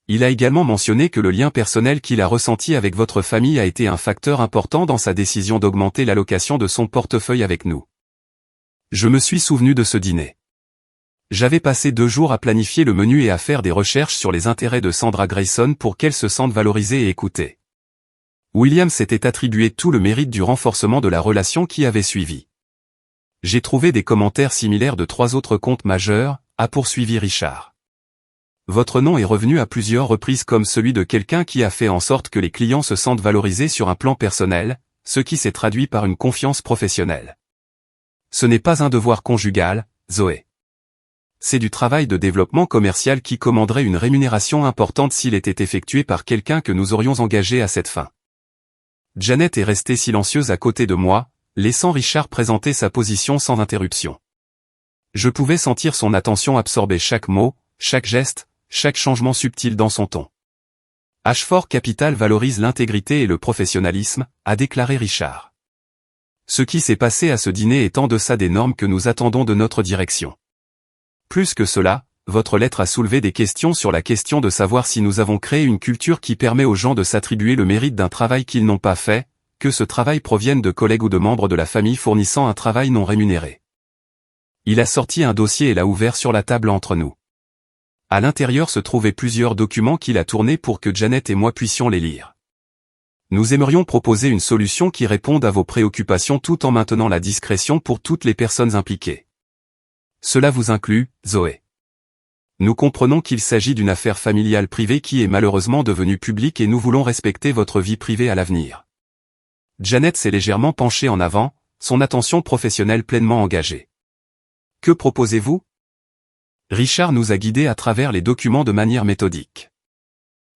Il a également mentionné que le lien personnel qu'il a ressenti avec votre famille a été un facteur important dans sa décision d'augmenter l'allocation de son portefeuille avec nous. Je me suis souvenu de ce dîner. J'avais passé 2 jours à planifier le menu et à faire des recherches sur les intérêts de Sandra Grayson pour qu'elle se sente valorisée et écoutée. William s'était attribué tout le mérite du renforcement de la relation qui avait suivi. J'ai trouvé des commentaires similaires de 3 autres comptes majeurs, a poursuivi Richard. Votre nom est revenu à plusieurs reprises comme celui de quelqu'un qui a fait en sorte que les clients se sentent valorisés sur un plan personnel, ce qui s'est traduit par une confiance professionnelle. Ce n'est pas un devoir conjugal, Zoé. C'est du travail de développement commercial qui commanderait une rémunération importante s'il était effectué par quelqu'un que nous aurions engagé à cette fin. Janet est restée silencieuse à côté de moi, laissant Richard présenter sa position sans interruption. Je pouvais sentir son attention absorber chaque mot, chaque geste, chaque changement subtil dans son ton. Ashford Capital valorise l'intégrité et le professionnalisme, a déclaré Richard. Ce qui s'est passé à ce dîner est en deçà des normes que nous attendons de notre direction. Plus que cela, votre lettre a soulevé des questions sur la question de savoir si nous avons créé une culture qui permet aux gens de s'attribuer le mérite d'un travail qu'ils n'ont pas fait, que ce travail provienne de collègues ou de membres de la famille fournissant un travail non rémunéré. Il a sorti un dossier et l'a ouvert sur la table entre nous. À l'intérieur se trouvaient plusieurs documents qu'il a tournés pour que Janet et moi puissions les lire. Nous aimerions proposer une solution qui réponde à vos préoccupations tout en maintenant la discrétion pour toutes les personnes impliquées. Cela vous inclut, Zoé. Nous comprenons qu'il s'agit d'une affaire familiale privée qui est malheureusement devenue publique et nous voulons respecter votre vie privée à l'avenir. Janet s'est légèrement penchée en avant, son attention professionnelle pleinement engagée. Que proposez-vous ? Richard nous a guidés à travers les documents de manière méthodique.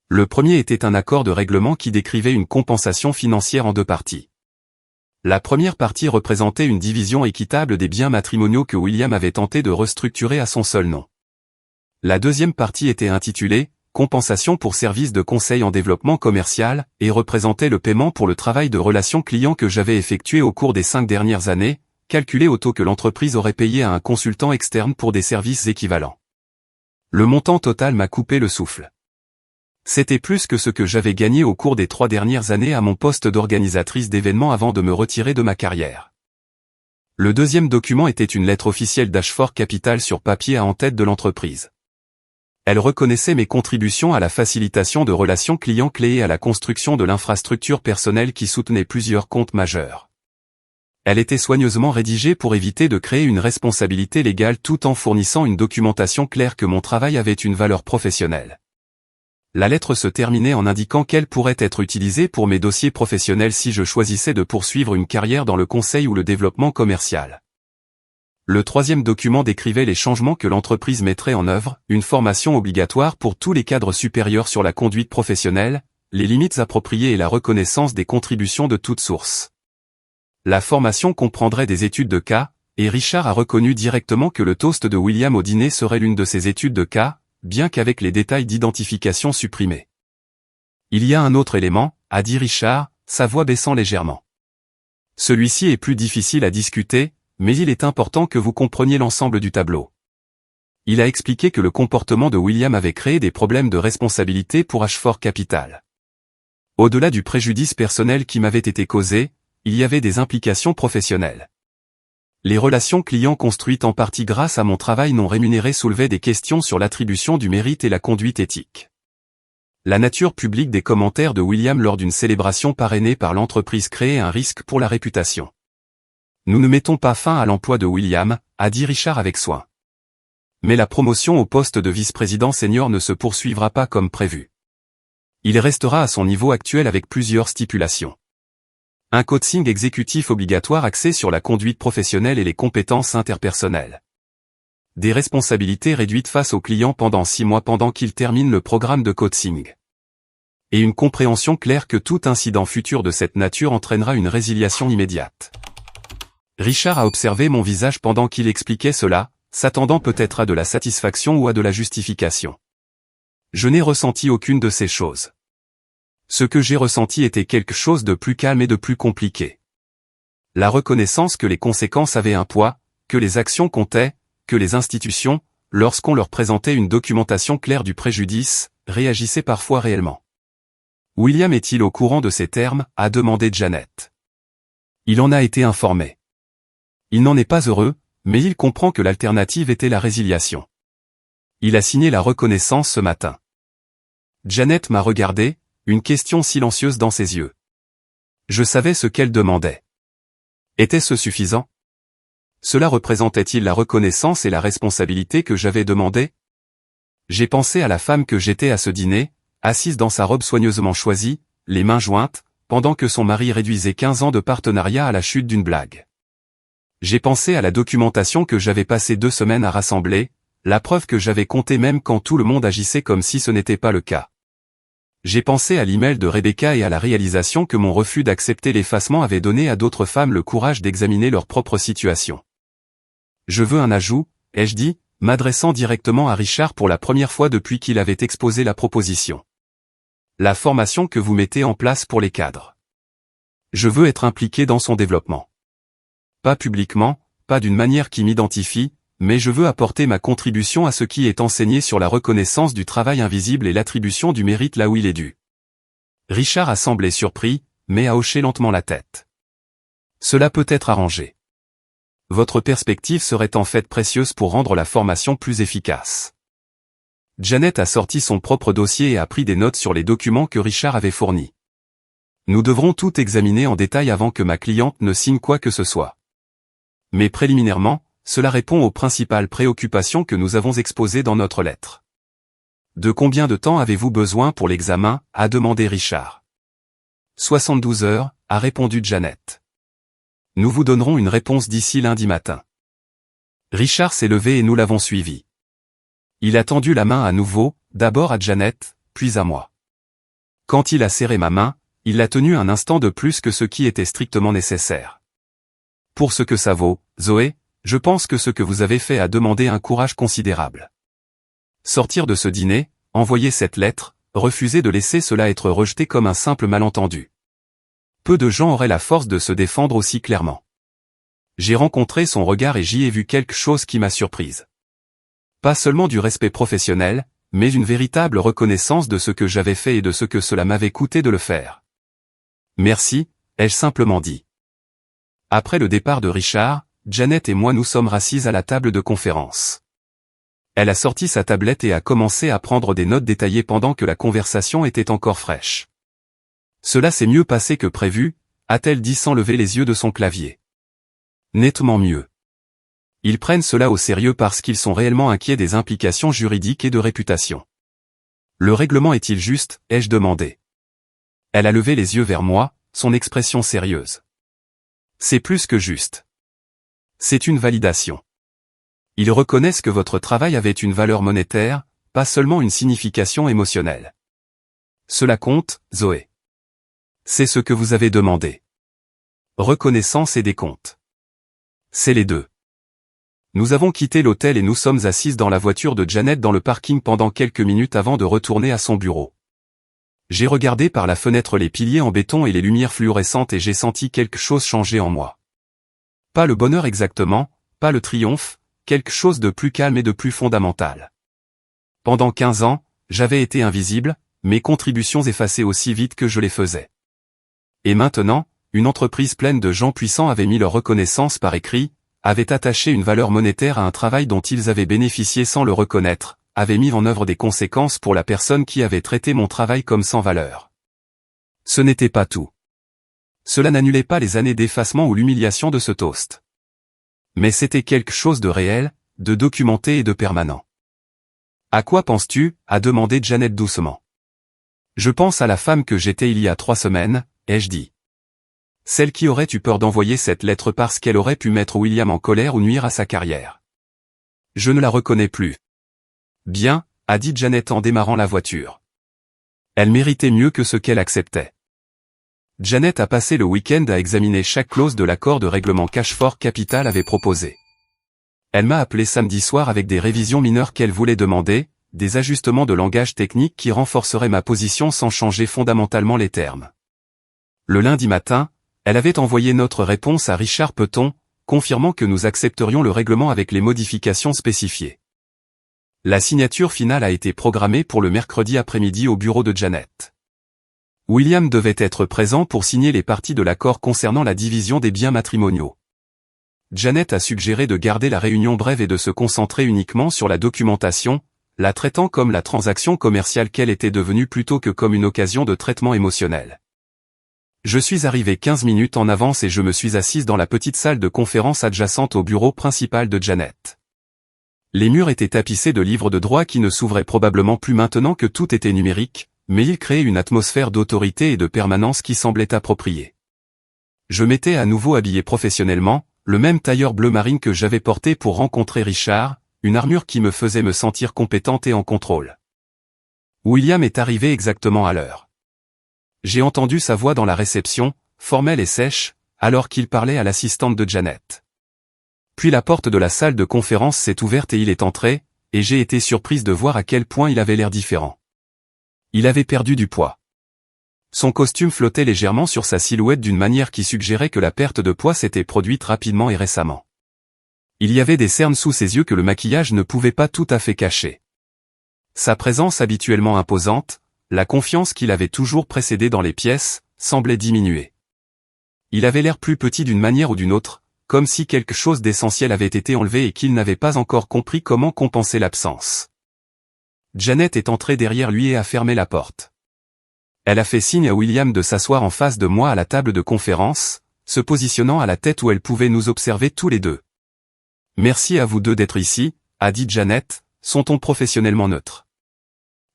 Le premier était un accord de règlement qui décrivait une compensation financière en 2 parties. La première partie représentait une division équitable des biens matrimoniaux que William avait tenté de restructurer à son seul nom. La deuxième partie était intitulée « Compensation pour services de conseil en développement commercial » et représentait le paiement pour le travail de relation client que j'avais effectué au cours des 5 dernières années, calculé au taux que l'entreprise aurait payé à un consultant externe pour des services équivalents. Le montant total m'a coupé le souffle. C'était plus que ce que j'avais gagné au cours des 3 dernières années à mon poste d'organisatrice d'événements avant de me retirer de ma carrière. Le deuxième document était une lettre officielle d'Ashford Capital sur papier à en tête de l'entreprise. Elle reconnaissait mes contributions à la facilitation de relations clients clés et à la construction de l'infrastructure personnelle qui soutenait plusieurs comptes majeurs. Elle était soigneusement rédigée pour éviter de créer une responsabilité légale tout en fournissant une documentation claire que mon travail avait une valeur professionnelle. La lettre se terminait en indiquant qu'elle pourrait être utilisée pour mes dossiers professionnels si je choisissais de poursuivre une carrière dans le conseil ou le développement commercial. Le troisième document décrivait les changements que l'entreprise mettrait en œuvre, une formation obligatoire pour tous les cadres supérieurs sur la conduite professionnelle, les limites appropriées et la reconnaissance des contributions de toutes sources. La formation comprendrait des études de cas, et Richard a reconnu directement que le toast de William au dîner serait l'une de ces études de cas, bien qu'avec les détails d'identification supprimés. Il y a un autre élément, a dit Richard, sa voix baissant légèrement. Celui-ci est plus difficile à discuter, mais il est important que vous compreniez l'ensemble du tableau. Il a expliqué que le comportement de William avait créé des problèmes de responsabilité pour Ashford Capital. Au-delà du préjudice personnel qui m'avait été causé, il y avait des implications professionnelles. Les relations clients construites en partie grâce à mon travail non rémunéré soulevaient des questions sur l'attribution du mérite et la conduite éthique. La nature publique des commentaires de William lors d'une célébration parrainée par l'entreprise créait un risque pour la réputation. Nous ne mettons pas fin à l'emploi de William, a dit Richard avec soin. Mais la promotion au poste de vice-président senior ne se poursuivra pas comme prévu. Il restera à son niveau actuel avec plusieurs stipulations. Un coaching exécutif obligatoire axé sur la conduite professionnelle et les compétences interpersonnelles. Des responsabilités réduites face au client pendant 6 mois pendant qu'il termine le programme de coaching. Et une compréhension claire que tout incident futur de cette nature entraînera une résiliation immédiate. Richard a observé mon visage pendant qu'il expliquait cela, s'attendant peut-être à de la satisfaction ou à de la justification. Je n'ai ressenti aucune de ces choses. Ce que j'ai ressenti était quelque chose de plus calme et de plus compliqué. La reconnaissance que les conséquences avaient un poids, que les actions comptaient, que les institutions, lorsqu'on leur présentait une documentation claire du préjudice, réagissaient parfois réellement. William est-il au courant de ces termes, a demandé Janet. Il en a été informé. Il n'en est pas heureux, mais il comprend que l'alternative était la résiliation. Il a signé la reconnaissance ce matin. Janet m'a regardé, une question silencieuse dans ses yeux. Je savais ce qu'elle demandait. Était-ce suffisant? Cela représentait-il la reconnaissance et la responsabilité que j'avais demandé? J'ai pensé à la femme que j'étais à ce dîner, assise dans sa robe soigneusement choisie, les mains jointes, pendant que son mari réduisait 15 ans de partenariat à la chute d'une blague. J'ai pensé à la documentation que j'avais passé 2 semaines à rassembler, la preuve que j'avais comptée même quand tout le monde agissait comme si ce n'était pas le cas. J'ai pensé à l'email de Rebecca et à la réalisation que mon refus d'accepter l'effacement avait donné à d'autres femmes le courage d'examiner leur propre situation. Je veux un ajout, ai-je dit, m'adressant directement à Richard pour la première fois depuis qu'il avait exposé la proposition. La formation que vous mettez en place pour les cadres. Je veux être impliqué dans son développement. Pas publiquement, pas d'une manière qui m'identifie, mais je veux apporter ma contribution à ce qui est enseigné sur la reconnaissance du travail invisible et l'attribution du mérite là où il est dû. Richard a semblé surpris, mais a hoché lentement la tête. Cela peut être arrangé. Votre perspective serait en fait précieuse pour rendre la formation plus efficace. Janet a sorti son propre dossier et a pris des notes sur les documents que Richard avait fournis. Nous devrons tout examiner en détail avant que ma cliente ne signe quoi que ce soit. Mais préliminairement, cela répond aux principales préoccupations que nous avons exposées dans notre lettre. De combien de temps avez-vous besoin pour l'examen, a demandé Richard. 72 heures, a répondu Janet. Nous vous donnerons une réponse d'ici lundi matin. Richard s'est levé et nous l'avons suivi. Il a tendu la main à nouveau, d'abord à Janet, puis à moi. Quand il a serré ma main, il l'a tenue un instant de plus que ce qui était strictement nécessaire. Pour ce que ça vaut, Zoé, je pense que ce que vous avez fait a demandé un courage considérable. Sortir de ce dîner, envoyer cette lettre, refuser de laisser cela être rejeté comme un simple malentendu. Peu de gens auraient la force de se défendre aussi clairement. J'ai rencontré son regard et j'y ai vu quelque chose qui m'a surprise. Pas seulement du respect professionnel, mais une véritable reconnaissance de ce que j'avais fait et de ce que cela m'avait coûté de le faire. Merci, ai-je simplement dit. Après le départ de Richard, Janet et moi nous sommes rassises à la table de conférence. Elle a sorti sa tablette et a commencé à prendre des notes détaillées pendant que la conversation était encore fraîche. Cela s'est mieux passé que prévu, a-t-elle dit sans lever les yeux de son clavier. Nettement mieux. Ils prennent cela au sérieux parce qu'ils sont réellement inquiets des implications juridiques et de réputation. Le règlement est-il juste, ai-je demandé. Elle a levé les yeux vers moi, son expression sérieuse. C'est plus que juste. C'est une validation. Ils reconnaissent que votre travail avait une valeur monétaire, pas seulement une signification émotionnelle. Cela compte, Zoé. C'est ce que vous avez demandé. Reconnaissance et décompte. C'est les deux. Nous avons quitté l'hôtel et nous sommes assises dans la voiture de Janet dans le parking pendant quelques minutes avant de retourner à son bureau. J'ai regardé par la fenêtre les piliers en béton et les lumières fluorescentes et j'ai senti quelque chose changer en moi. Pas le bonheur exactement, pas le triomphe, quelque chose de plus calme et de plus fondamental. Pendant 15 ans, j'avais été invisible, mes contributions effacées aussi vite que je les faisais. Et maintenant, une entreprise pleine de gens puissants avait mis leur reconnaissance par écrit, avait attaché une valeur monétaire à un travail dont ils avaient bénéficié sans le reconnaître, avait mis en œuvre des conséquences pour la personne qui avait traité mon travail comme sans valeur. Ce n'était pas tout. Cela n'annulait pas les années d'effacement ou l'humiliation de ce toast. Mais c'était quelque chose de réel, de documenté et de permanent. À quoi penses-tu, a demandé Janet doucement. Je pense à la femme que j'étais il y a 3 semaines, ai-je dit. Celle qui aurait eu peur d'envoyer cette lettre parce qu'elle aurait pu mettre William en colère ou nuire à sa carrière. Je ne la reconnais plus. Bien, a dit Janet en démarrant la voiture. Elle méritait mieux que ce qu'elle acceptait. Janet a passé le week-end à examiner chaque clause de l'accord de règlement qu'Ashford Capital avait proposé. Elle m'a appelé samedi soir avec des révisions mineures qu'elle voulait demander, des ajustements de langage technique qui renforceraient ma position sans changer fondamentalement les termes. Le lundi matin, elle avait envoyé notre réponse à Richard Peton, confirmant que nous accepterions le règlement avec les modifications spécifiées. La signature finale a été programmée pour le mercredi après-midi au bureau de Janet. William devait être présent pour signer les parties de l'accord concernant la division des biens matrimoniaux. Janet a suggéré de garder la réunion brève et de se concentrer uniquement sur la documentation, la traitant comme la transaction commerciale qu'elle était devenue plutôt que comme une occasion de traitement émotionnel. Je suis arrivé 15 minutes en avance et je me suis assise dans la petite salle de conférence adjacente au bureau principal de Janet. Les murs étaient tapissés de livres de droit qui ne s'ouvraient probablement plus maintenant que tout était numérique, mais ils créaient une atmosphère d'autorité et de permanence qui semblait appropriée. Je m'étais à nouveau habillé professionnellement, le même tailleur bleu marine que j'avais porté pour rencontrer Richard, une armure qui me faisait me sentir compétente et en contrôle. William est arrivé exactement à l'heure. J'ai entendu sa voix dans la réception, formelle et sèche, alors qu'il parlait à l'assistante de Janet. Puis la porte de la salle de conférence s'est ouverte et il est entré, et j'ai été surprise de voir à quel point il avait l'air différent. Il avait perdu du poids. Son costume flottait légèrement sur sa silhouette d'une manière qui suggérait que la perte de poids s'était produite rapidement et récemment. Il y avait des cernes sous ses yeux que le maquillage ne pouvait pas tout à fait cacher. Sa présence habituellement imposante, la confiance qu'il avait toujours précédée dans les pièces, semblait diminuer. Il avait l'air plus petit d'une manière ou d'une autre, comme si quelque chose d'essentiel avait été enlevé et qu'il n'avait pas encore compris comment compenser l'absence. Janet est entrée derrière lui et a fermé la porte. Elle a fait signe à William de s'asseoir en face de moi à la table de conférence, se positionnant à la tête où elle pouvait nous observer tous les deux. « Merci à vous deux d'être ici », a dit Janet, son ton professionnellement neutre.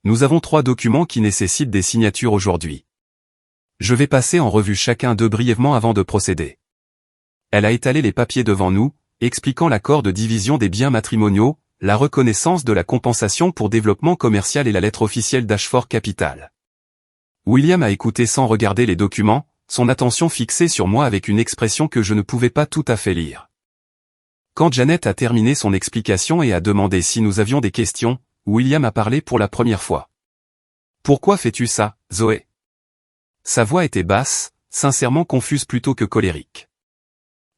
Nous avons 3 documents qui nécessitent des signatures aujourd'hui. Je vais passer en revue chacun d'eux brièvement avant de procéder. Elle a étalé les papiers devant nous, expliquant l'accord de division des biens matrimoniaux, la reconnaissance de la compensation pour développement commercial et la lettre officielle d'Ashford Capital. William a écouté sans regarder les documents, son attention fixée sur moi avec une expression que je ne pouvais pas tout à fait lire. Quand Janet a terminé son explication et a demandé si nous avions des questions, William a parlé pour la première fois. « Pourquoi fais-tu ça, Zoé ?» Sa voix était basse, sincèrement confuse plutôt que colérique.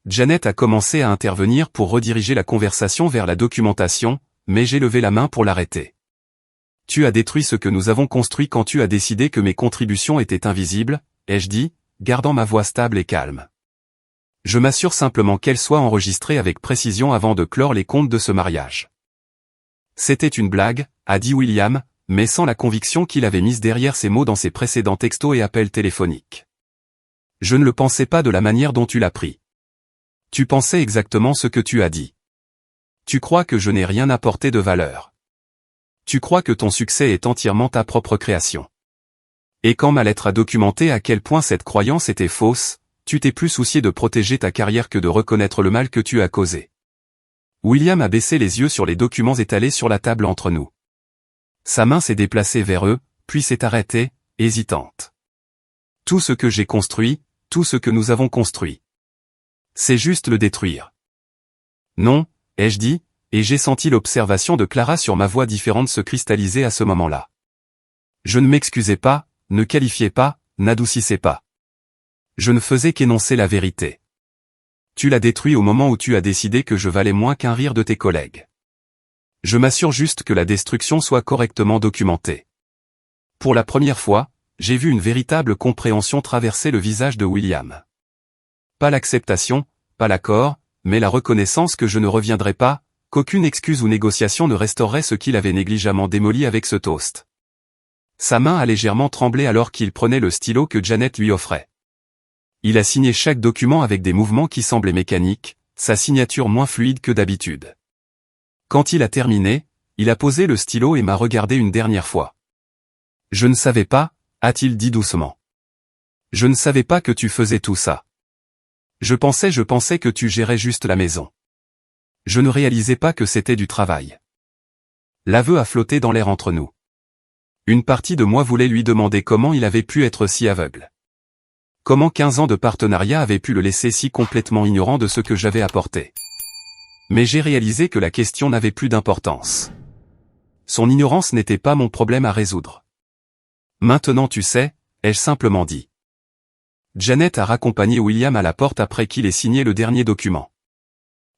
Janet a commencé à intervenir pour rediriger la conversation vers la documentation, mais j'ai levé la main pour l'arrêter. « Tu as détruit ce que nous avons construit quand tu as décidé que mes contributions étaient invisibles, » ai-je dit, gardant ma voix stable et calme. Je m'assure simplement qu'elles soient enregistrées avec précision avant de clore les comptes de ce mariage. C'était une blague, a dit William, mais sans la conviction qu'il avait mise derrière ces mots dans ses précédents textos et appels téléphoniques. Je ne le pensais pas de la manière dont tu l'as pris. Tu pensais exactement ce que tu as dit. Tu crois que je n'ai rien apporté de valeur. Tu crois que ton succès est entièrement ta propre création. Et quand ma lettre a documenté à quel point cette croyance était fausse, tu t'es plus soucié de protéger ta carrière que de reconnaître le mal que tu as causé. William a baissé les yeux sur les documents étalés sur la table entre nous. Sa main s'est déplacée vers eux, puis s'est arrêtée, hésitante. Tout ce que j'ai construit, tout ce que nous avons construit. C'est juste le détruire. Non, ai-je dit, et j'ai senti l'observation de Clara sur ma voix différente se cristalliser à ce moment-là. Je ne m'excusais pas, ne qualifiais pas, n'adoucissais pas. Je ne faisais qu'énoncer la vérité. Tu l'as détruit au moment où tu as décidé que je valais moins qu'un rire de tes collègues. Je m'assure juste que la destruction soit correctement documentée. Pour la première fois, j'ai vu une véritable compréhension traverser le visage de William. Pas l'acceptation, pas l'accord, mais la reconnaissance que je ne reviendrai pas, qu'aucune excuse ou négociation ne restaurerait ce qu'il avait négligemment démoli avec ce toast. Sa main a légèrement tremblé alors qu'il prenait le stylo que Janet lui offrait. Il a signé chaque document avec des mouvements qui semblaient mécaniques, sa signature moins fluide que d'habitude. Quand il a terminé, il a posé le stylo et m'a regardé une dernière fois. « Je ne savais pas » a-t-il dit doucement. « Je ne savais pas que tu faisais tout ça. Je pensais que tu gérais juste la maison. Je ne réalisais pas que c'était du travail. » L'aveu a flotté dans l'air entre nous. Une partie de moi voulait lui demander comment il avait pu être si aveugle. Comment 15 ans de partenariat avaient pu le laisser si complètement ignorant de ce que j'avais apporté. Mais j'ai réalisé que la question n'avait plus d'importance. Son ignorance n'était pas mon problème à résoudre. « Maintenant tu sais », ai-je simplement dit. Janet a raccompagné William à la porte après qu'il ait signé le dernier document.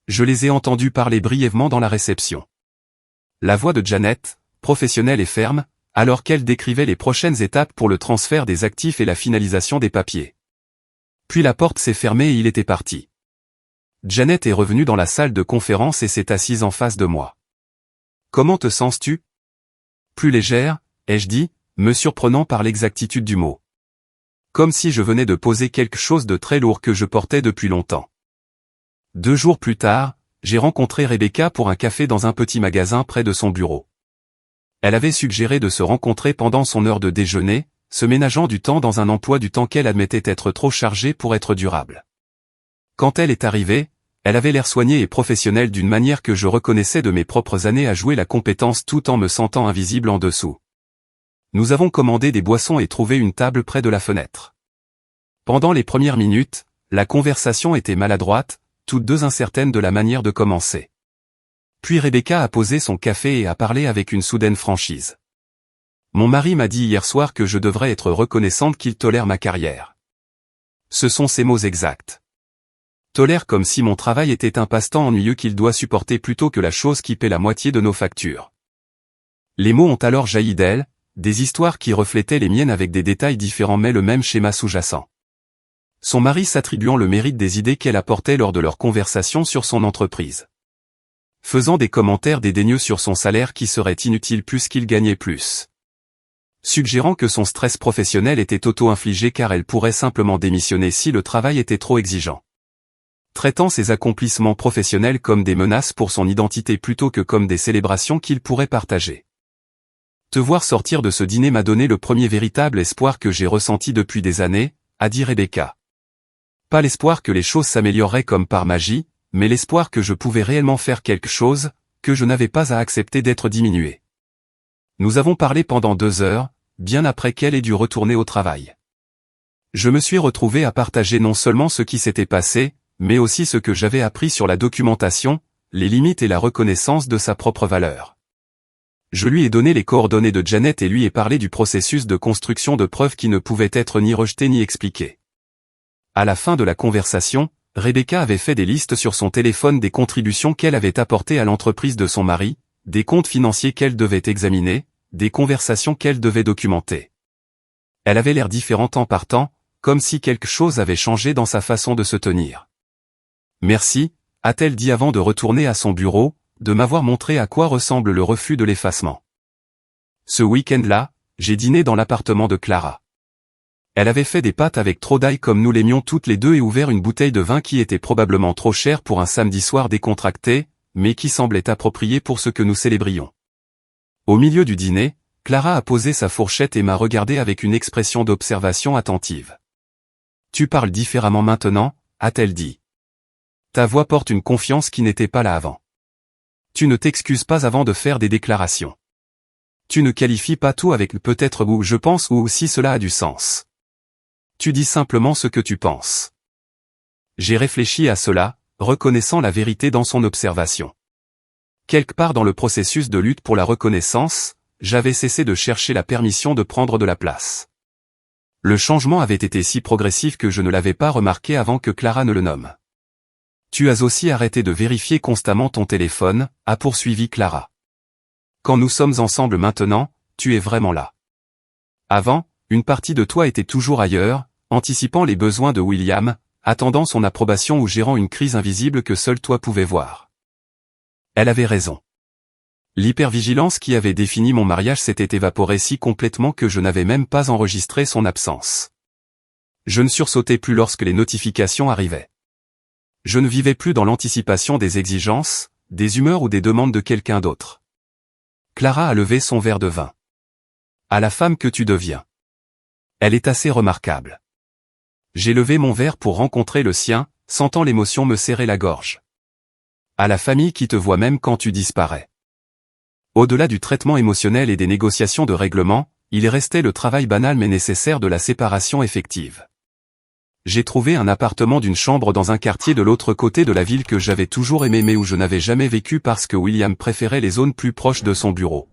Je les ai entendus parler brièvement dans la réception. La voix de Janet, professionnelle et ferme, alors qu'elle décrivait les prochaines étapes pour le transfert des actifs et la finalisation des papiers. Puis la porte s'est fermée et il était parti. Janet est revenue dans la salle de conférence et s'est assise en face de moi. « Comment te sens-tu » ? « Plus légère », ai-je dit, me surprenant par l'exactitude du mot. Comme si je venais de poser quelque chose de très lourd que je portais depuis longtemps. 2 jours plus tard, j'ai rencontré Rebecca pour un café dans un petit magasin près de son bureau. Elle avait suggéré de se rencontrer pendant son heure de déjeuner, se ménageant du temps dans un emploi du temps qu'elle admettait être trop chargé pour être durable. Quand elle est arrivée, elle avait l'air soignée et professionnelle d'une manière que je reconnaissais de mes propres années à jouer la compétence tout en me sentant invisible en dessous. Nous avons commandé des boissons et trouvé une table près de la fenêtre. Pendant les premières minutes, la conversation était maladroite, toutes deux incertaines de la manière de commencer. Puis Rebecca a posé son café et a parlé avec une soudaine franchise. Mon mari m'a dit hier soir que je devrais être reconnaissante qu'il tolère ma carrière. Ce sont ses mots exacts. Tolère comme si mon travail était un passe-temps ennuyeux qu'il doit supporter plutôt que la chose qui paie la moitié de nos factures. Les mots ont alors jailli d'elle, des histoires qui reflétaient les miennes avec des détails différents mais le même schéma sous-jacent. Son mari s'attribuant le mérite des idées qu'elle apportait lors de leur conversation sur son entreprise. Faisant des commentaires dédaigneux sur son salaire qui serait inutile puisqu'il gagnait plus. Suggérant que son stress professionnel était auto-infligé car elle pourrait simplement démissionner si le travail était trop exigeant. Traitant ses accomplissements professionnels comme des menaces pour son identité plutôt que comme des célébrations qu'il pourrait partager. Te voir sortir de ce dîner m'a donné le premier véritable espoir que j'ai ressenti depuis des années, a dit Rebecca. Pas l'espoir que les choses s'amélioreraient comme par magie, mais l'espoir que je pouvais réellement faire quelque chose, que je n'avais pas à accepter d'être diminué. Nous avons parlé pendant 2 heures, bien après qu'elle ait dû retourner au travail. Je me suis retrouvé à partager non seulement ce qui s'était passé, mais aussi ce que j'avais appris sur la documentation, les limites et la reconnaissance de sa propre valeur. Je lui ai donné les coordonnées de Janet et lui ai parlé du processus de construction de preuves qui ne pouvait être ni rejeté ni expliqué. À la fin de la conversation, Rebecca avait fait des listes sur son téléphone des contributions qu'elle avait apportées à l'entreprise de son mari, des comptes financiers qu'elle devait examiner, des conversations qu'elle devait documenter. Elle avait l'air différente en partant, comme si quelque chose avait changé dans sa façon de se tenir. « Merci », a-t-elle dit avant de retourner à son bureau, de m'avoir montré à quoi ressemble le refus de l'effacement. Ce week-end-là, j'ai dîné dans l'appartement de Clara. Elle avait fait des pâtes avec trop d'ail comme nous l'aimions toutes les deux et ouvert une bouteille de vin qui était probablement trop chère pour un samedi soir décontracté, mais qui semblait approprié pour ce que nous célébrions. Au milieu du dîner, Clara a posé sa fourchette et m'a regardé avec une expression d'observation attentive. « Tu parles différemment maintenant », a-t-elle dit. Ta voix porte une confiance qui n'était pas là avant. Tu ne t'excuses pas avant de faire des déclarations. Tu ne qualifies pas tout avec peut-être ou je pense ou si cela a du sens. Tu dis simplement ce que tu penses. J'ai réfléchi à cela, reconnaissant la vérité dans son observation. Quelque part dans le processus de lutte pour la reconnaissance, j'avais cessé de chercher la permission de prendre de la place. Le changement avait été si progressif que je ne l'avais pas remarqué avant que Clara ne le nomme. Tu as aussi arrêté de vérifier constamment ton téléphone, a poursuivi Clara. Quand nous sommes ensemble maintenant, tu es vraiment là. Avant, une partie de toi était toujours ailleurs, anticipant les besoins de William, attendant son approbation ou gérant une crise invisible que seul toi pouvais voir. Elle avait raison. L'hypervigilance qui avait défini mon mariage s'était évaporée si complètement que je n'avais même pas enregistré son absence. Je ne sursautais plus lorsque les notifications arrivaient. Je ne vivais plus dans l'anticipation des exigences, des humeurs ou des demandes de quelqu'un d'autre. Clara a levé son verre de vin. À la femme que tu deviens. Elle est assez remarquable. J'ai levé mon verre pour rencontrer le sien, sentant l'émotion me serrer la gorge. À la famille qui te voit même quand tu disparais. Au-delà du traitement émotionnel et des négociations de règlement, il restait le travail banal mais nécessaire de la séparation effective. J'ai trouvé un appartement d'une chambre dans un quartier de l'autre côté de la ville que j'avais toujours aimé mais où je n'avais jamais vécu parce que William préférait les zones plus proches de son bureau.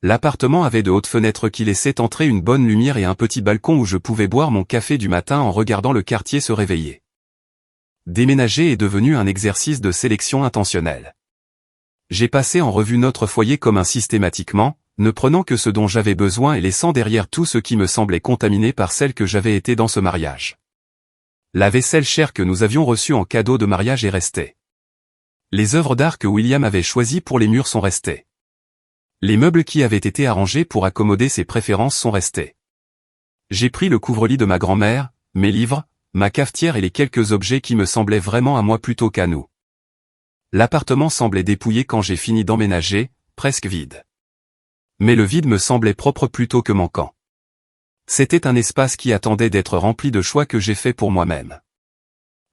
L'appartement avait de hautes fenêtres qui laissaient entrer une bonne lumière et un petit balcon où je pouvais boire mon café du matin en regardant le quartier se réveiller. Déménager est devenu un exercice de sélection intentionnelle. J'ai passé en revue notre foyer comme systématiquement, ne prenant que ce dont j'avais besoin et laissant derrière tout ce qui me semblait contaminé par celle que j'avais été dans ce mariage. La vaisselle chère que nous avions reçue en cadeau de mariage est restée. Les œuvres d'art que William avait choisies pour les murs sont restées. Les meubles qui avaient été arrangés pour accommoder ses préférences sont restés. J'ai pris le couvre-lit de ma grand-mère, mes livres, ma cafetière et les quelques objets qui me semblaient vraiment à moi plutôt qu'à nous. L'appartement semblait dépouillé quand j'ai fini d'emménager, presque vide. Mais le vide me semblait propre plutôt que manquant. C'était un espace qui attendait d'être rempli de choix que j'ai fait pour moi-même.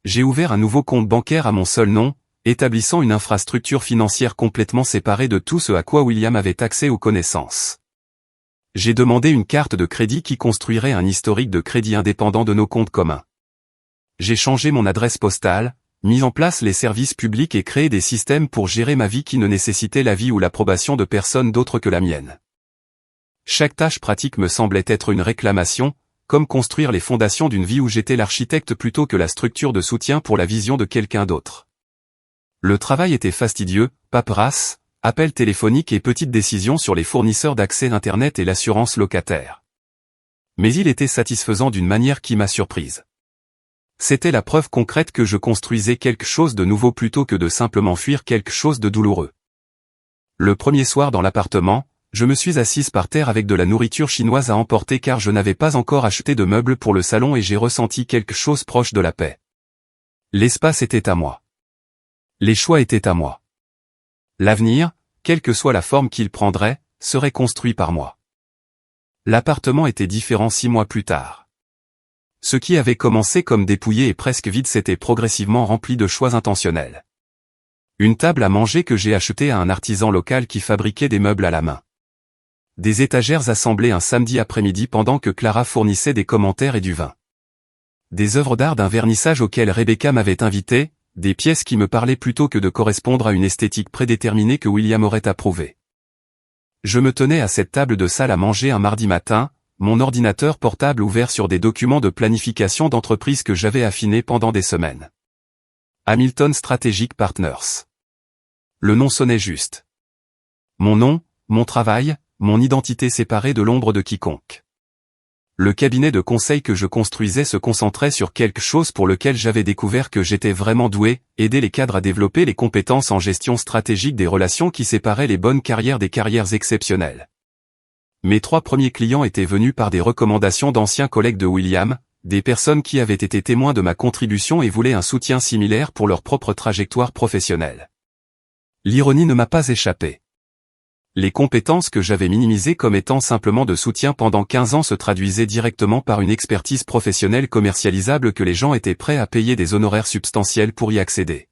J'ai ouvert un nouveau compte bancaire à mon seul nom, établissant une infrastructure financière complètement séparée de tout ce à quoi William avait accès aux connaissances. J'ai demandé une carte de crédit qui construirait un historique de crédit indépendant de nos comptes communs. J'ai changé mon adresse postale, mis en place les services publics et créé des systèmes pour gérer ma vie qui ne nécessitaient l'avis ou l'approbation de personne d'autre que la mienne. Chaque tâche pratique me semblait être une réclamation, comme construire les fondations d'une vie où j'étais l'architecte plutôt que la structure de soutien pour la vision de quelqu'un d'autre. Le travail était fastidieux, paperasse, appels téléphoniques et petites décisions sur les fournisseurs d'accès Internet et l'assurance locataire. Mais il était satisfaisant d'une manière qui m'a surprise. C'était la preuve concrète que je construisais quelque chose de nouveau plutôt que de simplement fuir quelque chose de douloureux. Le premier soir dans l'appartement, je me suis assise par terre avec de la nourriture chinoise à emporter car je n'avais pas encore acheté de meubles pour le salon et j'ai ressenti quelque chose proche de la paix. L'espace était à moi. Les choix étaient à moi. L'avenir, quelle que soit la forme qu'il prendrait, serait construit par moi. L'appartement était différent 6 mois plus tard. Ce qui avait commencé comme dépouillé et presque vide s'était progressivement rempli de choix intentionnels. Une table à manger que j'ai achetée à un artisan local qui fabriquait des meubles à la main. Des étagères assemblées un samedi après-midi pendant que Clara fournissait des commentaires et du vin. Des œuvres d'art d'un vernissage auquel Rebecca m'avait invité, des pièces qui me parlaient plutôt que de correspondre à une esthétique prédéterminée que William aurait approuvée. Je me tenais à cette table de salle à manger un mardi matin, mon ordinateur portable ouvert sur des documents de planification d'entreprise que j'avais affinés pendant des semaines. Hamilton Strategic Partners. Le nom sonnait juste. Mon nom, mon travail, mon identité séparée de l'ombre de quiconque. Le cabinet de conseil que je construisais se concentrait sur quelque chose pour lequel j'avais découvert que j'étais vraiment doué, aider les cadres à développer les compétences en gestion stratégique des relations qui séparaient les bonnes carrières des carrières exceptionnelles. Mes 3 premiers clients étaient venus par des recommandations d'anciens collègues de William, des personnes qui avaient été témoins de ma contribution et voulaient un soutien similaire pour leur propre trajectoire professionnelle. L'ironie ne m'a pas échappé. Les compétences que j'avais minimisées comme étant simplement de soutien pendant 15 ans se traduisaient directement par une expertise professionnelle commercialisable que les gens étaient prêts à payer des honoraires substantiels pour y accéder.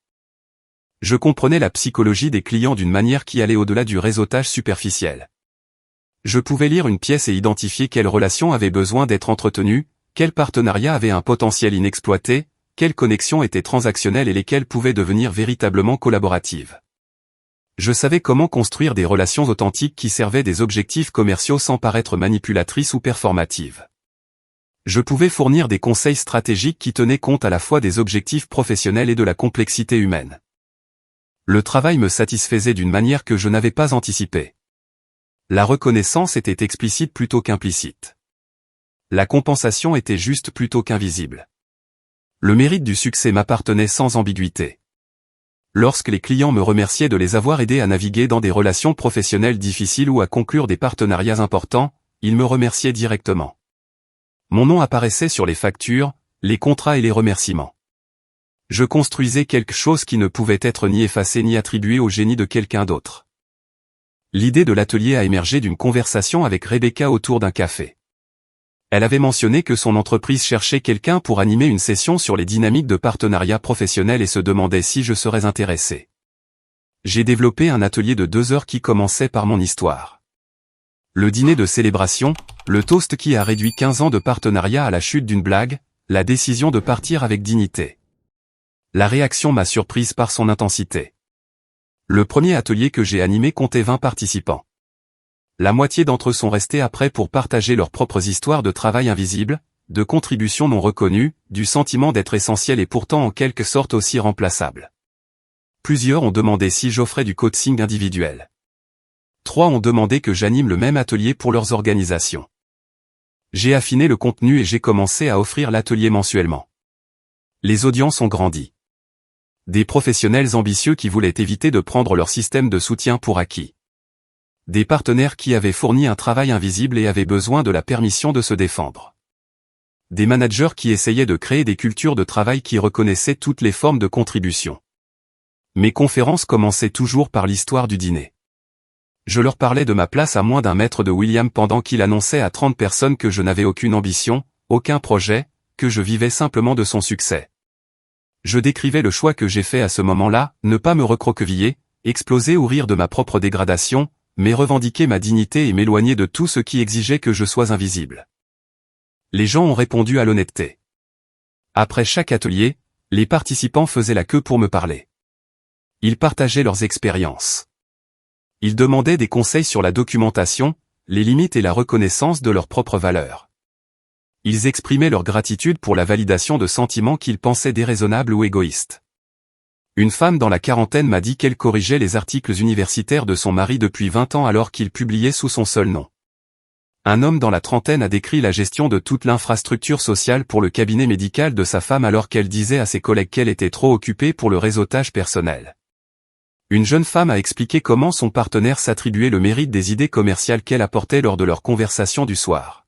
Je comprenais la psychologie des clients d'une manière qui allait au-delà du réseautage superficiel. Je pouvais lire une pièce et identifier quelles relations avaient besoin d'être entretenues, quels partenariats avaient un potentiel inexploité, quelles connexions étaient transactionnelles et lesquelles pouvaient devenir véritablement collaboratives. Je savais comment construire des relations authentiques qui servaient des objectifs commerciaux sans paraître manipulatrices ou performatives. Je pouvais fournir des conseils stratégiques qui tenaient compte à la fois des objectifs professionnels et de la complexité humaine. Le travail me satisfaisait d'une manière que je n'avais pas anticipée. La reconnaissance était explicite plutôt qu'implicite. La compensation était juste plutôt qu'invisible. Le mérite du succès m'appartenait sans ambiguïté. Lorsque les clients me remerciaient de les avoir aidés à naviguer dans des relations professionnelles difficiles ou à conclure des partenariats importants, ils me remerciaient directement. Mon nom apparaissait sur les factures, les contrats et les remerciements. Je construisais quelque chose qui ne pouvait être ni effacé ni attribué au génie de quelqu'un d'autre. L'idée de l'atelier a émergé d'une conversation avec Rebecca autour d'un café. Elle avait mentionné que son entreprise cherchait quelqu'un pour animer une session sur les dynamiques de partenariat professionnel et se demandait si je serais intéressé. J'ai développé un atelier de 2 heures qui commençait par mon histoire. Le dîner de célébration, le toast qui a réduit 15 ans de partenariat à la chute d'une blague, la décision de partir avec dignité. La réaction m'a surprise par son intensité. Le premier atelier que j'ai animé comptait 20 participants. La moitié d'entre eux sont restés après pour partager leurs propres histoires de travail invisible, de contributions non reconnues, du sentiment d'être essentiel et pourtant en quelque sorte aussi remplaçable. Plusieurs ont demandé si j'offrais du coaching individuel. 3 ont demandé que j'anime le même atelier pour leurs organisations. J'ai affiné le contenu et j'ai commencé à offrir l'atelier mensuellement. Les audiences ont grandi. Des professionnels ambitieux qui voulaient éviter de prendre leur système de soutien pour acquis. Des partenaires qui avaient fourni un travail invisible et avaient besoin de la permission de se défendre. Des managers qui essayaient de créer des cultures de travail qui reconnaissaient toutes les formes de contribution. Mes conférences commençaient toujours par l'histoire du dîner. Je leur parlais de ma place à moins d'un mètre de William pendant qu'il annonçait à 30 personnes que je n'avais aucune ambition, aucun projet, que je vivais simplement de son succès. Je décrivais le choix que j'ai fait à ce moment-là, ne pas me recroqueviller, exploser ou rire de ma propre dégradation, mais revendiquer ma dignité et m'éloigner de tout ce qui exigeait que je sois invisible. Les gens ont répondu à l'honnêteté. Après chaque atelier, les participants faisaient la queue pour me parler. Ils partageaient leurs expériences. Ils demandaient des conseils sur la documentation, les limites et la reconnaissance de leurs propres valeurs. Ils exprimaient leur gratitude pour la validation de sentiments qu'ils pensaient déraisonnables ou égoïstes. Une femme dans la quarantaine m'a dit qu'elle corrigeait les articles universitaires de son mari depuis 20 ans alors qu'il publiait sous son seul nom. Un homme dans la trentaine a décrit la gestion de toute l'infrastructure sociale pour le cabinet médical de sa femme alors qu'elle disait à ses collègues qu'elle était trop occupée pour le réseautage personnel. Une jeune femme a expliqué comment son partenaire s'attribuait le mérite des idées commerciales qu'elle apportait lors de leur conversation du soir.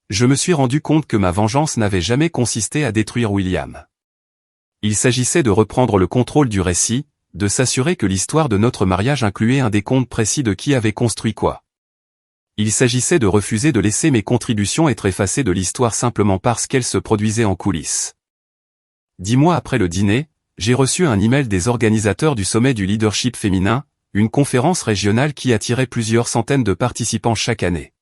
Je me suis rendu compte que ma vengeance n'avait jamais consisté à détruire William. Il s'agissait de reprendre le contrôle du récit, de s'assurer que l'histoire de notre mariage incluait un décompte précis de qui avait construit quoi. Il s'agissait de refuser de laisser mes contributions être effacées de l'histoire simplement parce qu'elles se produisaient en coulisses. 10 mois après le dîner, j'ai reçu un email des organisateurs du sommet du leadership féminin, une conférence régionale qui attirait plusieurs centaines de participants chaque année.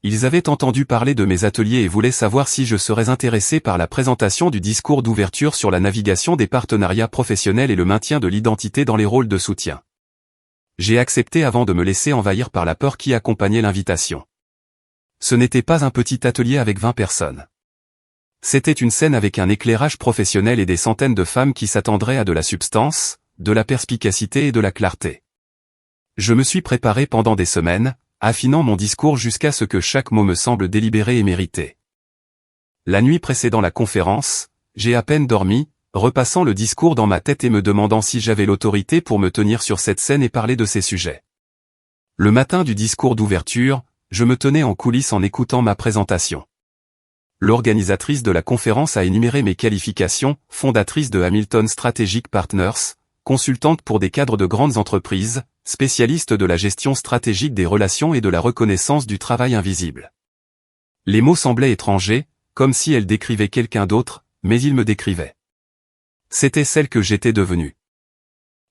Ils avaient entendu parler de mes ateliers et voulaient savoir si je serais intéressé par la présentation du discours d'ouverture sur la navigation des partenariats professionnels et le maintien de l'identité dans les rôles de soutien. J'ai accepté avant de me laisser envahir par la peur qui accompagnait l'invitation. Ce n'était pas un petit atelier avec 20 personnes. C'était une scène avec un éclairage professionnel et des centaines de femmes qui s'attendraient à de la substance, de la perspicacité et de la clarté. Je me suis préparé pendant des semaines, affinant mon discours jusqu'à ce que chaque mot me semble délibéré et mérité. La nuit précédant la conférence, j'ai à peine dormi, repassant le discours dans ma tête et me demandant si j'avais l'autorité pour me tenir sur cette scène et parler de ces sujets. Le matin du discours d'ouverture, je me tenais en coulisses en écoutant ma présentation. L'organisatrice de la conférence a énuméré mes qualifications, fondatrice de Hamilton Strategic Partners, consultante pour des cadres de grandes entreprises, spécialiste de la gestion stratégique des relations et de la reconnaissance du travail invisible. Les mots semblaient étrangers, comme si elle décrivait quelqu'un d'autre, mais ils me décrivaient. C'était celle que j'étais devenue.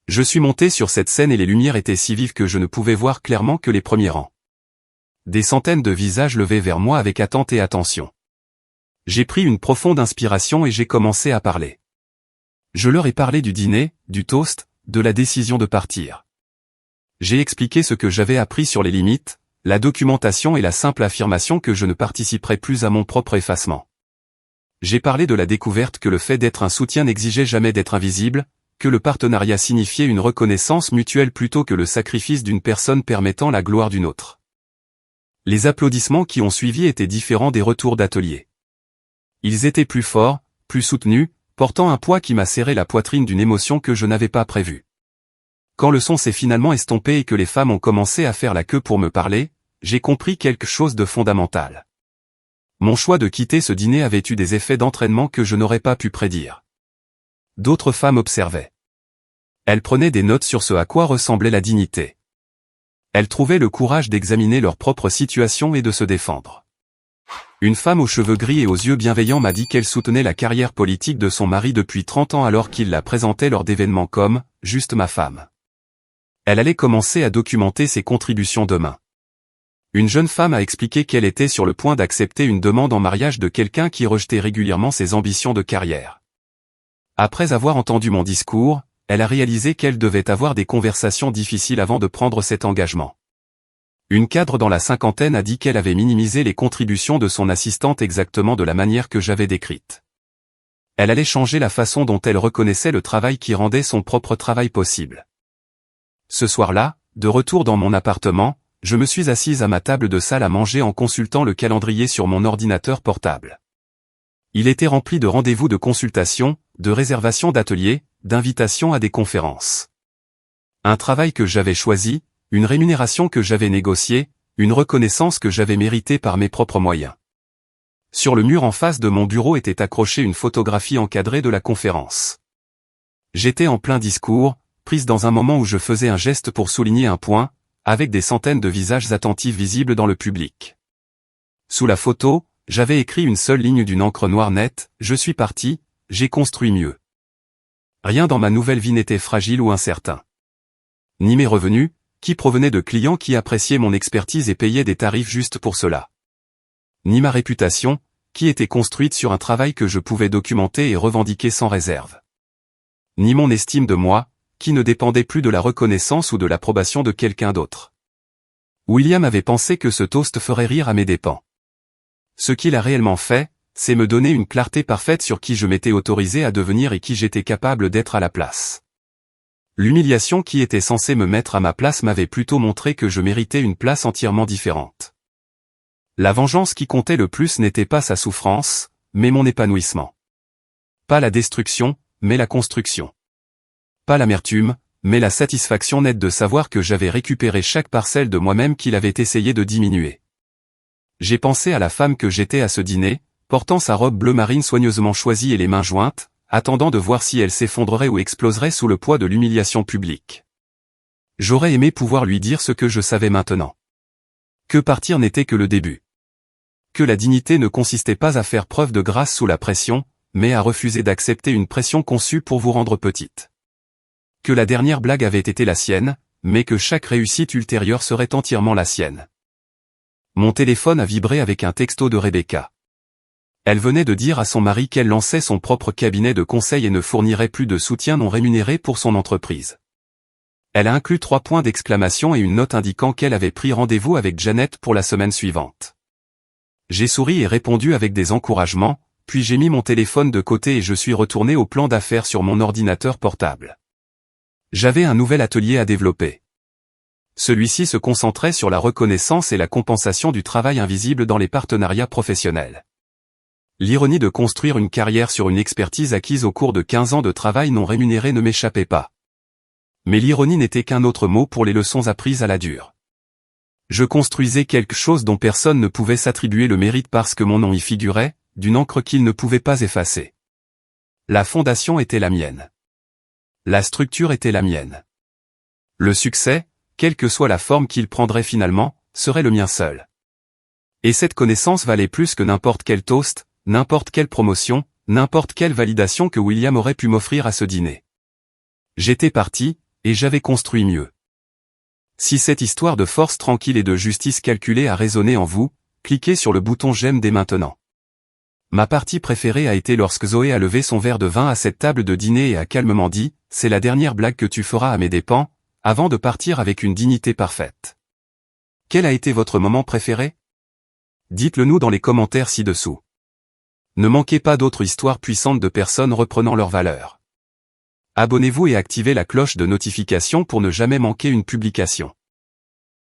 Je suis monté sur cette scène et les lumières étaient si vives que je ne pouvais voir clairement que les premiers rangs. Des centaines de visages levaient vers moi avec attente et attention. J'ai pris une profonde inspiration et j'ai commencé à parler. Je leur ai parlé du dîner, du toast, de la décision de partir. J'ai expliqué ce que j'avais appris sur les limites, la documentation et la simple affirmation que je ne participerais plus à mon propre effacement. J'ai parlé de la découverte que le fait d'être un soutien n'exigeait jamais d'être invisible, que le partenariat signifiait une reconnaissance mutuelle plutôt que le sacrifice d'une personne permettant la gloire d'une autre. Les applaudissements qui ont suivi étaient différents des retours d'atelier. Ils étaient plus forts, plus soutenus, portant un poids qui m'a serré la poitrine d'une émotion que je n'avais pas prévue. Quand le son s'est finalement estompé et que les femmes ont commencé à faire la queue pour me parler, j'ai compris quelque chose de fondamental. Mon choix de quitter ce dîner avait eu des effets d'entraînement que je n'aurais pas pu prédire. D'autres femmes observaient. Elles prenaient des notes sur ce à quoi ressemblait la dignité. Elles trouvaient le courage d'examiner leur propre situation et de se défendre. Une femme aux cheveux gris et aux yeux bienveillants m'a dit qu'elle soutenait la carrière politique de son mari depuis 30 ans alors qu'il la présentait lors d'événements comme « Juste ma femme ». Elle allait commencer à documenter ses contributions demain. Une jeune femme a expliqué qu'elle était sur le point d'accepter une demande en mariage de quelqu'un qui rejetait régulièrement ses ambitions de carrière. Après avoir entendu mon discours, elle a réalisé qu'elle devait avoir des conversations difficiles avant de prendre cet engagement. Une cadre dans la cinquantaine a dit qu'elle avait minimisé les contributions de son assistante exactement de la manière que j'avais décrite. Elle allait changer la façon dont elle reconnaissait le travail qui rendait son propre travail possible. Ce soir-là, de retour dans mon appartement, je me suis assise à ma table de salle à manger en consultant le calendrier sur mon ordinateur portable. Il était rempli de rendez-vous de consultation, de réservations d'ateliers, d'invitations à des conférences. Un travail que j'avais choisi, une rémunération que j'avais négociée, une reconnaissance que j'avais méritée par mes propres moyens. Sur le mur en face de mon bureau était accrochée une photographie encadrée de la conférence. J'étais en plein discours, prise dans un moment où je faisais un geste pour souligner un point, avec des centaines de visages attentifs visibles dans le public. Sous la photo, j'avais écrit une seule ligne d'une encre noire nette, « Je suis parti, j'ai construit mieux ». Rien dans ma nouvelle vie n'était fragile ou incertain. Ni mes revenus, qui provenaient de clients qui appréciaient mon expertise et payaient des tarifs justes pour cela. Ni ma réputation, qui était construite sur un travail que je pouvais documenter et revendiquer sans réserve. Ni mon estime de moi, qui ne dépendait plus de la reconnaissance ou de l'approbation de quelqu'un d'autre. William avait pensé que ce toast ferait rire à mes dépens. Ce qu'il a réellement fait, c'est me donner une clarté parfaite sur qui je m'étais autorisé à devenir et qui j'étais capable d'être à la place. L'humiliation qui était censée me mettre à ma place m'avait plutôt montré que je méritais une place entièrement différente. La vengeance qui comptait le plus n'était pas sa souffrance, mais mon épanouissement. Pas la destruction, mais la construction. Pas l'amertume, mais la satisfaction nette de savoir que j'avais récupéré chaque parcelle de moi-même qu'il avait essayé de diminuer. J'ai pensé à la femme que j'étais à ce dîner, portant sa robe bleu marine soigneusement choisie et les mains jointes, attendant de voir si elle s'effondrerait ou exploserait sous le poids de l'humiliation publique. J'aurais aimé pouvoir lui dire ce que je savais maintenant. Que partir n'était que le début. Que la dignité ne consistait pas à faire preuve de grâce sous la pression, mais à refuser d'accepter une pression conçue pour vous rendre petite. Que la dernière blague avait été la sienne, mais que chaque réussite ultérieure serait entièrement la sienne. Mon téléphone a vibré avec un texto de Rebecca. Elle venait de dire à son mari qu'elle lançait son propre cabinet de conseil et ne fournirait plus de soutien non rémunéré pour son entreprise. Elle a inclus 3 points d'exclamation et une note indiquant qu'elle avait pris rendez-vous avec Janet pour la semaine suivante. J'ai souri et répondu avec des encouragements, puis j'ai mis mon téléphone de côté et je suis retourné au plan d'affaires sur mon ordinateur portable. J'avais un nouvel atelier à développer. Celui-ci se concentrait sur la reconnaissance et la compensation du travail invisible dans les partenariats professionnels. L'ironie de construire une carrière sur une expertise acquise au cours de 15 ans de travail non rémunéré ne m'échappait pas. Mais l'ironie n'était qu'un autre mot pour les leçons apprises à la dure. Je construisais quelque chose dont personne ne pouvait s'attribuer le mérite parce que mon nom y figurait, d'une encre qu'il ne pouvait pas effacer. La fondation était la mienne. La structure était la mienne. Le succès, quelle que soit la forme qu'il prendrait finalement, serait le mien seul. Et cette connaissance valait plus que n'importe quel toast, n'importe quelle promotion, n'importe quelle validation que William aurait pu m'offrir à ce dîner. J'étais parti, et j'avais construit mieux. Si cette histoire de force tranquille et de justice calculée a résonné en vous, cliquez sur le bouton j'aime dès maintenant. Ma partie préférée a été lorsque Zoé a levé son verre de vin à cette table de dîner et a calmement dit « C'est la dernière blague que tu feras à mes dépens », avant de partir avec une dignité parfaite. Quel a été votre moment préféré? Dites-le nous dans les commentaires ci-dessous. Ne manquez pas d'autres histoires puissantes de personnes reprenant leurs valeurs. Abonnez-vous et activez la cloche de notification pour ne jamais manquer une publication.